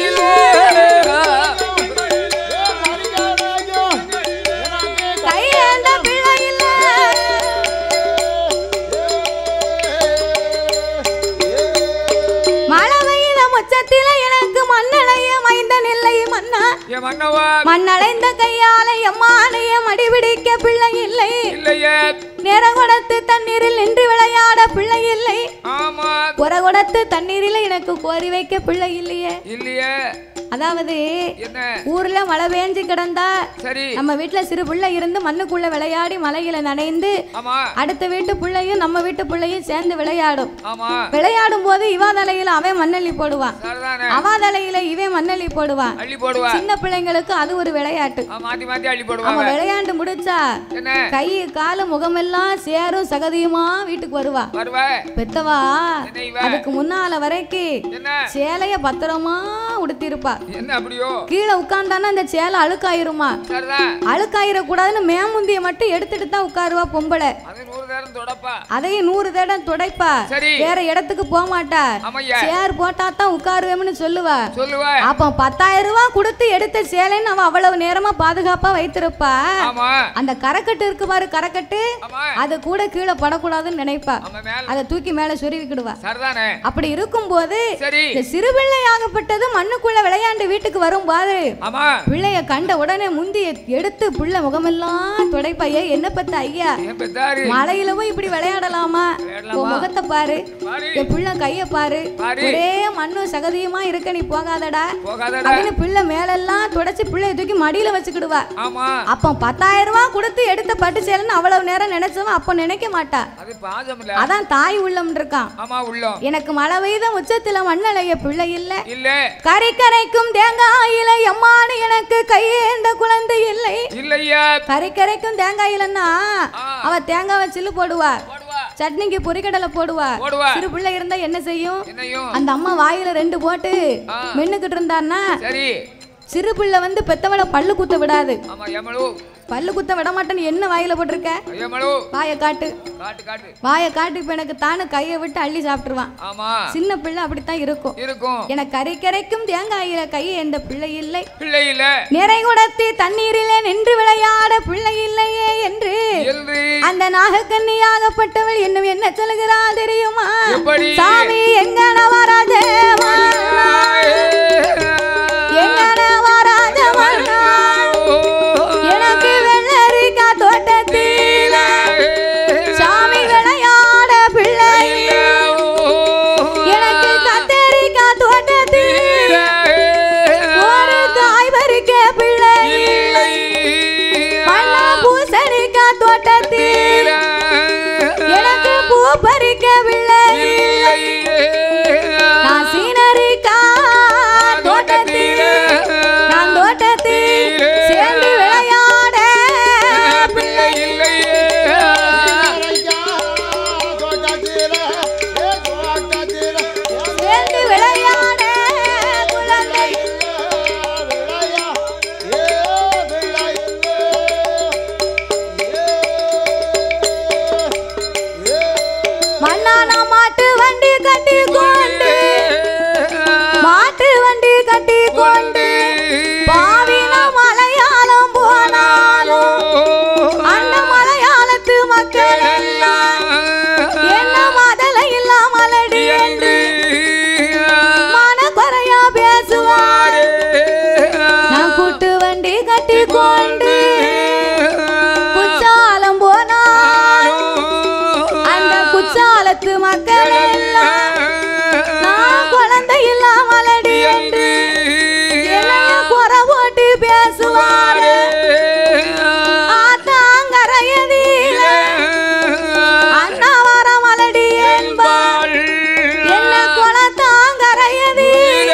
கையேந்த பிள்ளை இல்ல மழை பெய்த முச்சத்தில எனக்கு மண்ணளைய மைந்தன் இல்லை மன்னா மண்ணடைந்த கையால எம்மானைய மடிபிடிக்க பிள்ளை இல்லை நேரகுடத்து தண்ணீரில் நின்று விளையாட பிள்ளை இல்லை குறகுடத்து தண்ணீரில் எனக்கு கோரி வைக்க பிள்ளை இல்லையே அதாவது ஊர்ல மழை பெஞ்சு கிடந்தா நம்ம வீட்டுல சிறு பிள்ளை இருந்து மண்ணுக்குள்ள விளையாடி மலையில நனைந்து அடுத்த வீட்டு பிள்ளையும் நம்ம வீட்டு பிள்ளையும் சேர்ந்து விளையாடும் போது இவா தலையில அவன் மண்ணள்ளி போடுவான் அவா தலையில இவன் மண்ணள்ளி போடுவான் சின்ன பிள்ளைங்களுக்கு அது ஒரு விளையாட்டு அவன் விளையாண்டு முடிச்சா கை கால முகமெல்லாம் சேரும் சகதியுமா வீட்டுக்கு வருவா பெத்தவா அதுக்கு முன்னால வரைக்கும் சேலைய பத்திரமா உடுத்திருப்பா கீழே உட்கார்ந்தானா அந்த சேலை அழுக்காயிருமா அழுக்காயிர கூடாதுன்னு மேமுந்திய மட்டும் எடுத்துட்டு தான் உட்காருவா பொம்பளை அதையும் 100 தடம் துடைப்பா வேற இடத்துக்கு போக மாட்டா சேர் போட்டா தான் உட்காருவேன்னு சொல்லுவா அப்ப 10,000 ரூபாய் கொடுத்து எடுத்த சேலைன்னு அவ அவ்வளவு நேரமா பாதுகாப்பா வைத்திருப்பா அந்த கரக்கட்டு இருக்கு பாரு கரக்கட்டு அது கூட கீழே படக்கூடாதுன்னு நினைப்பா அதை தூக்கி மேல சொருவிக்கிடுவா அப்படி இருக்கும் போது சிறு பிள்ளை ஆகப்பட்டது மண்ணுக்குள்ள விளையாண்டு வீட்டுக்கு வரும் பாரு பிள்ளைய கண்ட உடனே முந்தி எடுத்து பிள்ளை முகமெல்லாம் துடைப்பைய என்ன பத்த ஐயா மலையில போய் இப்படி விளையாடலாமா முகத்தை பாரு என் பிள்ளை கைய பாரு ஒரே மண்ணும் சகதியுமா இருக்க நீ போகாதடா அப்படின்னு பிள்ளை மேலெல்லாம் துடைச்சு பிள்ளைய தூக்கி மடியில வச்சுக்கிடுவா அப்ப 10,000 ரூபாய் கொடுத்து எடுத்த பட்டு சேலைன்னு அவ்வளவு நேரம் நினைச்சவன் அப்ப நினைக்க மாட்டா அதான் தாய் உள்ளம் இருக்கான் எனக்கு மழை பெய்த உச்சத்துல மண்ணலைய பிள்ளை இல்ல கரை கரைக்கும் தேங்காயில எம்மானு எனக்கு கையேந்த குழந்தை இல்லை கரை கரைக்கும் தேங்காயிலன்னா அவ தேங்காவை சில்லு போடுவா சட்னிக்கு பொரிக்கடலை போடுவா சிறு பிள்ளை இருந்தா என்ன செய்யும் அந்த அம்மா வாயில 2 போட்டு மென்னுக்கிட்டு இருந்தான்னா சிறு பிள்ளை வந்து பெத்தவளை பல்லு குத்த விடாது பல்லு குத்த விட மாட்டேன்னு என்ன வாயில போட்டிருக்க வாயை காட்டு இப்ப எனக்கு தானு கையை விட்டு அள்ளி சாப்பிட்டுருவான் சின்ன பிள்ளை அப்படித்தான் இருக்கும் எனக்கு கரை கரைக்கும் தேங்காயில கையை எந்த பிள்ளை இல்லை நிறை குடத்தி தண்ணீரிலே நின்று விளையாட பிள்ளை இல்லையே என்று அந்த நாகக்கன்னியாகப்பட்டவள் இன்னும் என்ன சொல்லுகிறா தெரியுமா சாமி எங்க நவராஜமா எனக்கு வெள்ளரிக்கா தோட்டத்தில சாமி விளையாட பிள்ளை எனக்கு கத்தரிக்கா தோட்டத்தில ஒரு காய் பறிக்க பிள்ளை பழ பூசணிக்கா தோட்டத்தில எனக்கு பூ பறிக்க பிள்ளை நான் கட்டி கொண்டு மாட்டு வண்டி கட்டி கொண்டு பாவின மலையாளம் போனாலும் அந்த மலையாளத்து மக்கள் எல்லாம் என்ன மதலை இல்லாமலடி என்று மனக்குறையா பேசுவார். நான் கூட்டு வண்டி கட்டி கொண்டு குச்சாலம் போனாலும் அந்த குச்சாலத்து மக்கள் எல்லாம் நான் குழந்தை இல்லாமலடி என்று என்னைய குறை போட்டு பேசுவாரு. ஆத்தாங்கரையதில அண்ணா வர மலடி என்பாள் என்ன குளத்தாங்கரையதில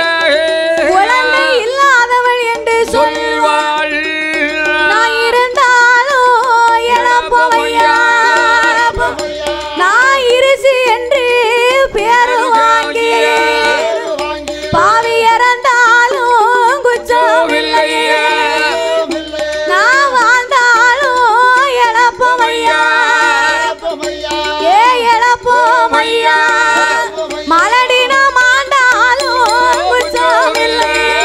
குழந்தை இல்லாதவள் என்று சொல்வாள். நான் இருந்தாலும் இழப்பவையா நான் இருசி என்று பேரு வாங்கி பாவி இறந்தாலும் குச்சமில்லையே நான் வாழ்ந்தாலும் இழப்பவையா ஏ இழப்போமையா மலடி நான் மாண்டாலும் குச்சமில்லையே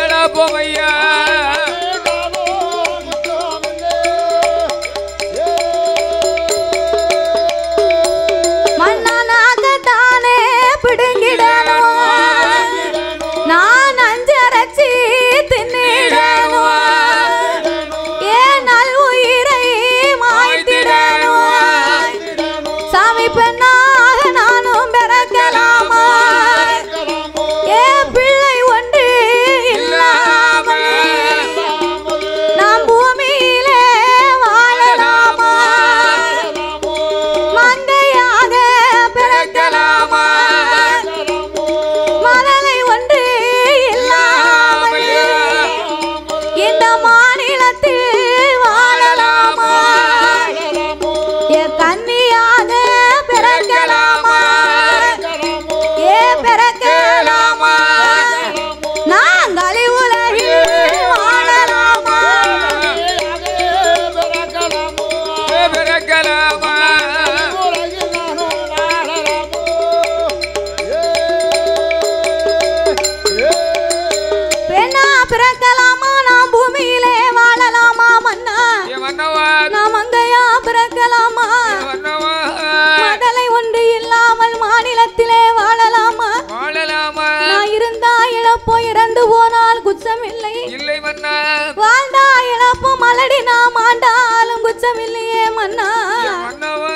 எழப்போமையா மண்ணானாகத்தானே பிடுங்கிடணும் நான் அஞ்சரைச்சி தின்னிடணும் ஏன் நல் உயிரை மாய்த்திடணும் சாமி பெண்ணாக நானும் பிறக்கலாமா ஏ பிள்ளை ஒன்று இல்லாமல் நாம் பூமியிலே வாழலாமா மங்கையாக பிறக்கலாமா மலலை ஒன்று இல்லாமல் இந்த மாநிலத்தில் வாழலாமா ஏ கன்னியாக பிறக்கலாமா ஏ பிறக்கலாமா நாங்கள் உலகில் வாழலாமா பிறக்கலாமா பெண்ணா பிறக்கலாமா நாம் பூமியிலே வாழலாமா மன்னா மன்னவா நாம் மங்கையா பிறக்கலாமா மன்னவா மதலை ஒன்று இல்லாமல் மாநிலத்திலே வாழலாமா வாழலாமா நான் இருந்தா இழப்போ இறந்து போனால் குச்சம் இல்லை இல்லை மன்னா வாழ்ந்தா இழப்போ மலடி நாம் ஆண்டாலும் குச்சம் இல்லையே மன்னா மன்னவா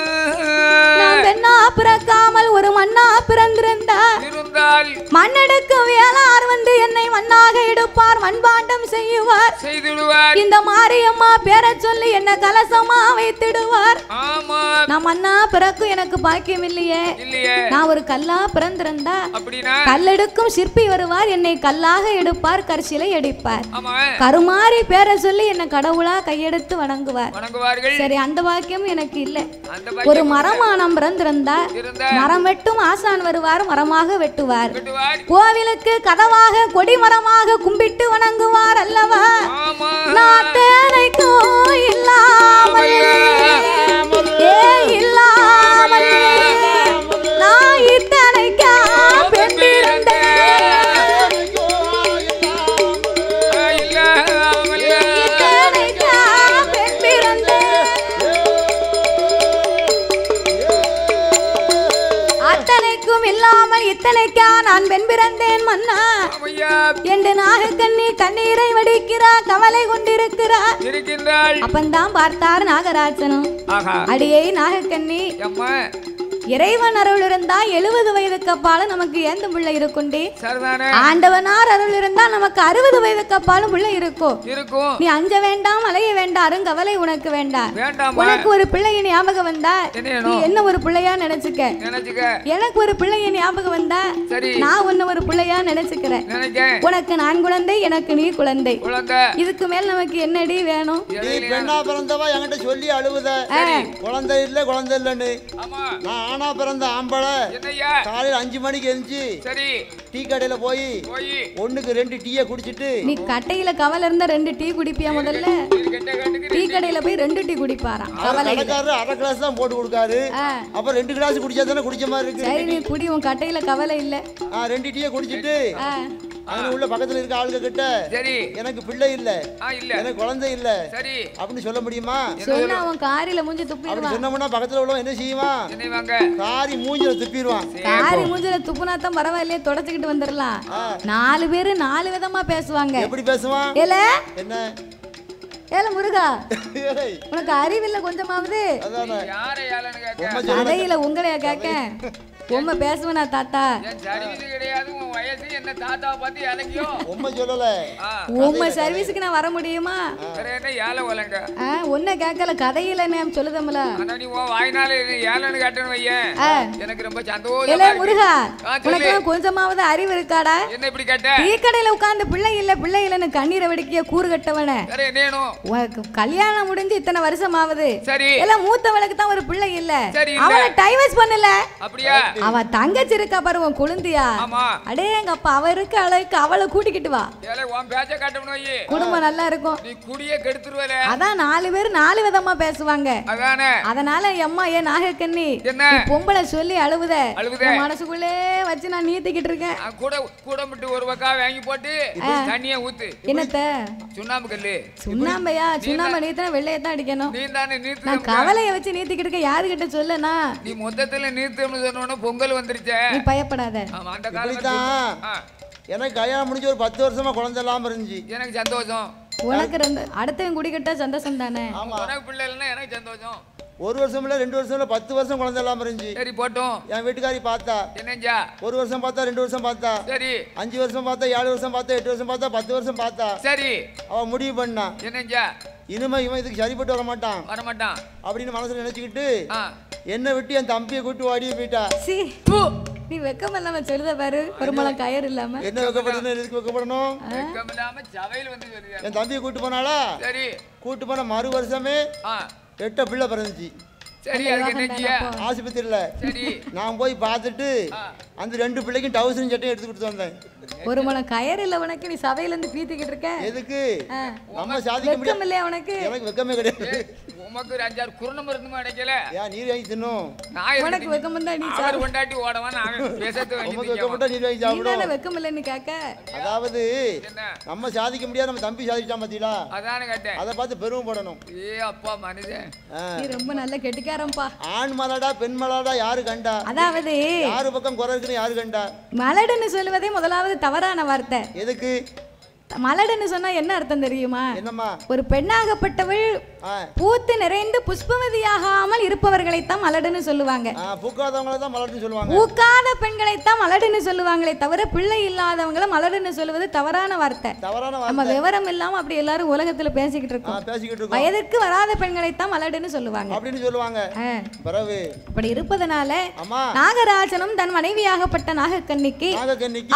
நான் பெண்ணா பிறக்காமல் ஒரு மண்ணா பிறந்திருந்தா இருந்தால் மண்ணெடுக்கு வேளார் வந்து என்னை மண்ணாக எடுப்பார் மண்பாண்டம் செய்யுவார் செய்திடுவார் இந்த மாரியம்மா பேரை சொல்லி என்ன கலசமா வைத்திடுவார் ஆமா நான் மண்ணா பிறக்கும் எனக்கு பாக்கியம் இல்லையே இல்லையே நான் ஒரு கல்லா பிறந்திருந்தா அப்படினா கல்லெடுக்கும் சிற்பி வருவார் என்னை கல்லாக எடுப்பார் கற்சிலை அடிப்பார் ஆமா கருமாரி பேரை சொல்லி என்ன கடவுளா கையெடுத்து வணங்குவார் வணங்குவார்கள் சரி அந்த பாக்கியம் எனக்கு இல்ல அந்த ஒரு மரமானம் பிறந்திருந்தா மரம் வெட்டும் ஆசான் வருவார் மரமாக வெட்டுவார் வெட்டுவார் கோவிலுக்கு கதவாக கொடிமரமாக கும்பிட்டு வணங்குவார் அல்லவா ஆமா நாத்தேனைக்கும் இல்லாமல் ஏ இல்லாமல் நான் இத்தனைக்கா பெண் பிறந்தேன் இத்தனைக்கா பெண் பிறந்தேன் அத்தனைக்கும் இல்லாமல் இத்தனைக்கா நான் பெண் பிறந்தேன் மன்னா என்று நாகக்கண்ணி கண்ணீரை வடிக்கிறார் கவலை கொண்டிருக்கிறார் இருக்கின்றாள் அப்பந்தான் பார்த்தார் நாகராஜனும் அடியே நாகக்கண்ணி இறைவன் அருள் இருந்தா 70 வயதுக்கு அப்பாலும் நமக்கு ஏந்த புள்ள இருக்குண்டி ஆண்டவனார் அருள் இருந்தா நமக்கு 60 வயதுக்கு அப்பாலும் புள்ள இருக்கும் நீ அஞ்ச வேண்டாம் அலைய வேண்டாம் அருங்கவலை உனக்கு வேண்டாம் உனக்கு ஒரு பிள்ளைய ஞாபகம் வந்தா நீ என்ன ஒரு பிள்ளையா நினைச்சுக்க எனக்கு ஒரு பிள்ளைய ஞாபகம் வந்தா நான் உன்ன ஒரு பிள்ளையா நினைச்சுக்கிறேன் உனக்கு நான் குழந்தை எனக்கு நீ குழந்தை இதுக்கு மேல் நமக்கு என்னடி வேணும் பெண்ணா பிறந்தவா என்கிட்ட சொல்லி அழுவுத குழந்தை இல்ல குழந்தை இல்லன்னு நான் ஆனா பிறந்த ஆம்பளை காலையில 5 மணிக்கு எழுந்துச்சு சரி டீ கடையில போய் 1க்கு 2 டீயை குடிச்சிட்டு நீ கட்டையில கவலை இருந்தா 2 டீ குடிப்பியா முதல்ல டீ கடையில போய் 2 டீ குடிப்பாராம் கவலை கடைக்காரர் அரை கிளாஸ் தான் போட்டு கொடுக்காரு அப்ப 2 கிளாஸ் குடிச்சா தானே குடிச்ச மாதிரி இருக்கு சரி நீ குடி உன் கட்டையில கவலை இல்ல 2 டீயை குடிச்சிட்டு அங்க உள்ள பக்கத்துல இருக்க ஆளுங்க கிட்ட சரி எனக்கு பிள்ளை இல்ல எனக்கு குழந்தை இல்ல சரி அப்படி சொல்ல முடியுமா சொன்னா அவன் காரில மூஞ்சி துப்பிடுவான் அப்படி சொன்னோம்னா பக்கத்துல உள்ளவன் என்ன செய்வான் காரி மூஞ்சில துப்பிடுவான் காரி மூஞ்சில துப்புனா தான் பரவாயில்லையே தொடச்சிக்கிட்டு வந்துடலாம் 4 பேரு 4 விதமா பேசுவாங்க எப்படி பேசுவான் ஏல என்ன ஏல முருகா உனக்கு அறிவில்ல கொஞ்சமாவது கதையில உங்களையா கேட்க உண்மை பேசுவேனா தாத்தா உண்மை சர்வீஸுக்கு நான் வர முடியுமா உன்னை கேட்கல கதையில நான் சொல்லுதம்ல முருகா உனக்கு கொஞ்சமாவது அறிவு இருக்காடா டீ கடையில உட்கார்ந்து பிள்ளை இல்லன்னு கண்ணீரை வெடிக்க கூறு கட்டவன கல்யாணம் முடிஞ்சு இத்தனை வருஷம் ஆகுது எல்லாம் மூத்தவளுக்கு தான் ஒரு பிள்ளை இல்ல அவளை டைவர்ஸ் பண்ணல அவ தங்கச்சி இருக்கா பாரு உன் குழந்தையா அடே எங்க அப்பா அவ இருக்க அளவுக்கு அவளை கூட்டிக்கிட்டு வா குடும்பம் நல்லா இருக்கும் அதான் 4 பேர் 4 விதமா பேசுவாங்க அதனால அம்மா ஏன் நாகக்கண்ணி பொம்பளை சொல்லி அழுவுத மனசுக்குள்ளே வச்சு நான் நீத்திக்கிட்டு இருக்கேன் என்னத்த சுண்ணாம்பையா சுண்ணாம்பை நீத்தனா வெள்ளையத்தான் அடிக்கணும் நான் கவலைய வச்சு நீத்திக்கிட்டு இருக்கேன் யாருகிட்ட சொல்லனா நீ மொத்தத்துல நீர்த்தம்னு சொன்ன பொங்கல் வந்துருச்சே நீ பயப்படாத எனக்கு கல்யாணம் முடிஞ்சு ஒரு 10 வருஷமா குழந்தை இல்லாம இருந்துச்சு எனக்கு சந்தோஷம் உனக்கு அடுத்தவன் குடிக்கிட்டா சந்தோஷம் தானே உனக்கு பிள்ளை இல்லைன்னா எனக்கு சந்தோஷம் 1 வருஷம் இல்ல 2 வருஷம் இல்ல 10 வருஷம் குழந்தை இல்லாம இருந்துச்சு சரி போட்டோம் என் வீட்டுக்காரி பார்த்தா என்னஞ்சா 1 வருஷம் பார்த்தா 2 வருஷம் பார்த்தா சரி 5 வருஷம் பார்த்தா 7 வருஷம் பார்த்தா 8 வருஷம் பார்த்தா 10 வருஷம் பார்த்தா சரி அவ முடிவு பண்ணா என்னஞ்சா இனிமே இவன் இதுக்கு சரிப்பட்டு வர மாட்டான் அப்படின்னு மனசுல நினைச்சுக்கிட்டு என்ன விட்டு என் தம்பியை கூட்டு ஓடி போயிட்டா நீ வெக்கம் இல்லாம சொல்லுத பாரு ஒரு மலம் கயர் இல்லாம என்ன வெக்கப்படணும் எதுக்கு வெக்கப்படணும் என் தம்பியை கூட்டு போனாளா சரி கூட்டு போன மறு வருஷமே 8 பிள்ளை பிறந்துச்சு சரி ஆஸ்பத்திரியில நான் போய் பார்த்துட்டு அந்த 2 பிள்ளைக்கும் டவுசரும் சட்டையும் எடுத்து கொடுத்து வந்தேன் ஒரு மலம் கயர் இல்ல உனக்கு நீ சபையில இருந்து பீத்திக்கிட்டு இருக்க எதுக்கு நம்ம சாதிக்க முடியும் இல்ல உனக்கு எனக்கு வெக்கமே கிடையாது உமக்கு 5-6 குருணம் இருந்துமா அடைக்கல யா நீர் வாங்கி தின்னும் நான் உனக்கு வெக்கம் வந்தா நீ சார் கொண்டாட்டி ஓடவா நான் பேசத்து வாங்கி உமக்கு வெக்கப்பட்டா நீர் வாங்கி சாப்பிடு நீ வெக்கம் இல்லன்னு கேக்க அதாவது நம்ம சாதிக்க முடியாது நம்ம தம்பி சாதிச்சான் பாத்தீங்களா அதானே கேட்டேன் அத பார்த்து பெருமைப்படணும் அப்பா மனுஷன் நீ ரொம்ப நல்ல கெட்டிக்காரம்பா ஆண் மலடா பெண் மலடா யாரு கண்டா அதாவது யாரு பக்கம் குறை இருக்குன்னு யாரு கண்டா மலடுன்னு சொல்லுவதே முதலாவது தவறான வார்த்தை எதுக்கு மலடுன்னு சொன்னா என்ன அர்த்தம் தெரியுமா என்னம்மா ஒரு பெண்ணாகப்பட்டவள் பூத்து நிறைந்து புஷ்பவதியாகாமல் இருப்பவர்களை தான் மலடுன்னு சொல்லுவாங்க பூக்காதவங்களை தான் மலடுன்னு சொல்லுவாங்க பூக்காத பெண்களை தான் மலடுன்னு சொல்லுவாங்களே தவிர பிள்ளை இல்லாதவங்களை மலடுன்னு சொல்லுவது தவறான வார்த்தை நம்ம விவரம் இல்லாம அப்படி எல்லாரும் உலகத்துல பேசிக்கிட்டு இருக்கோம் வயதிற்கு வராத பெண்களை தான் மலடுன்னு சொல்லுவாங்க அப்படின்னு சொல்லுவாங்க அப்படி இருப்பதனால நாகராஜனும் தன் மனைவியாகப்பட்ட நாகக்கன்னிக்கு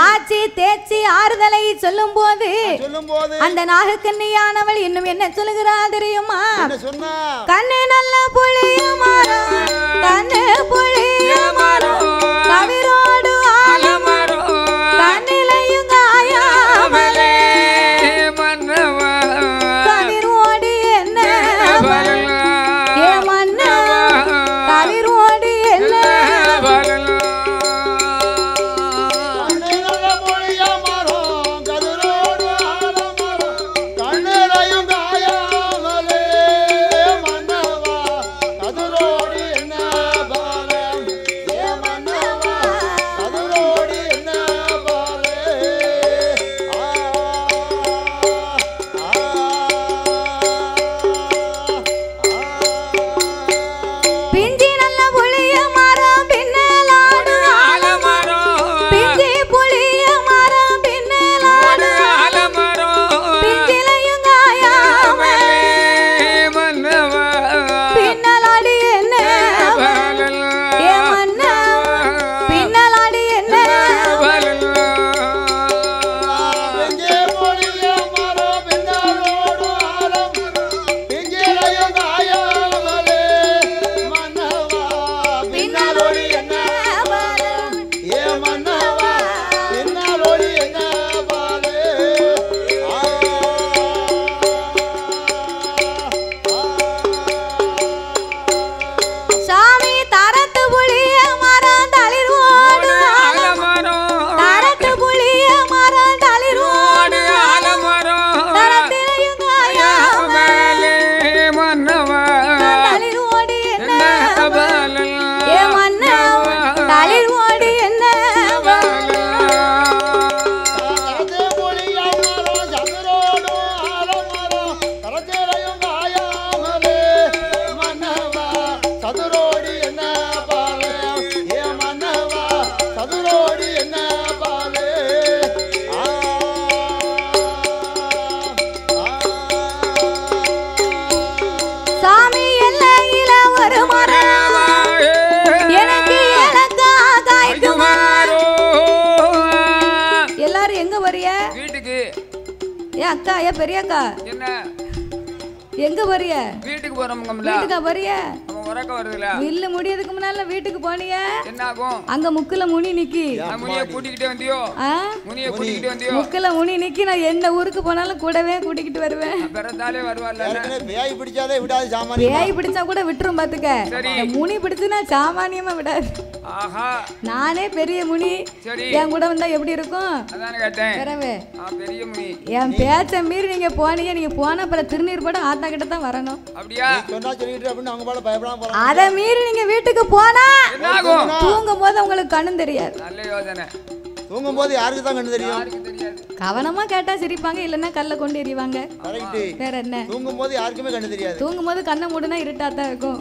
ஆச்சி தேச்சி ஆறுதலை சொல்லும் போது அந்த நாகக்கன்னியானவள் இன்னும் என்ன சொல்லுகிறாள் தெரியுமா கண்ணு நல்ல புளிய மரம் கண்ணு புளிய மரம் கவிரோடு ஆலமரம் கண்ணிலையும் காயாமலே மன்னவா கவிரோடு என்ன ஏ மன்னவா கவிரோடு என்ன அக்கா ஐயா பெரியக்கா என்ன எங்க போறிய? வீட்டுக்கு போறோம்ல. வீட்டுக்கா போறிய? அவன் உறக்க வருதுல. வில்லு முடியதுக்கு முன்னால வீட்டுக்கு போனிய? என்ன ஆகும்? அங்க முக்குல முனி நிக்கி. முனியை கூட்டிக்கிட்டே வந்தியோ? முனியை கூட்டிக்கிட்டே வந்தியோ? முக்குல முனி நிக்கி. நான் என்ன ஊருக்கு போனாலும் கூடவே கூட்டிக்கிட்டு வருவேன். பிறந்தாலே வருவாள்ல. பேய் பிடிச்சாதே விடாது சாமானியம். பேய் பிடிச்சா கூட விட்டுரும் பாத்துக்க. முனி பிடிச்சுனா சாமானியமா விடாது. ஆஹா நானே பெரிய முனி. என் கூட வந்தா எப்படி இருக்கும்? அதானே கேட்டேன். வரவே பெரிய முனி. என் பேச்ச மீறி நீங்க போனீங்க. நீங்க போன அப்புறம் திருநீர் போட ஆத்தா கிட்ட தான் வரணும். அப்படியா? சொன்னா சொல்லிட்டு அப்படின்னு அவங்க பால பயப்படாம போறாங்க. அத மீறி நீங்க வீட்டுக்கு போனா என்ன ஆகும்? தூங்கும் போது உங்களுக்கு கண்ணு தெரியாது. நல்ல யோசனை. தூங்கும் போது யாருக்கு தான் கண்ணு தெரியும்? யாருக்கு தெரியாது. கவனமா கேட்டா சிரிப்பாங்க, இல்லன்னா கல்ல கொண்டு எறிவாங்க. வேற என்ன? தூங்கும் போது யாருக்குமே கண்ணு தெரியாது. தூங்கும் போது கண்ணை மூடுனா இருட்டாதான் இருக்கும்.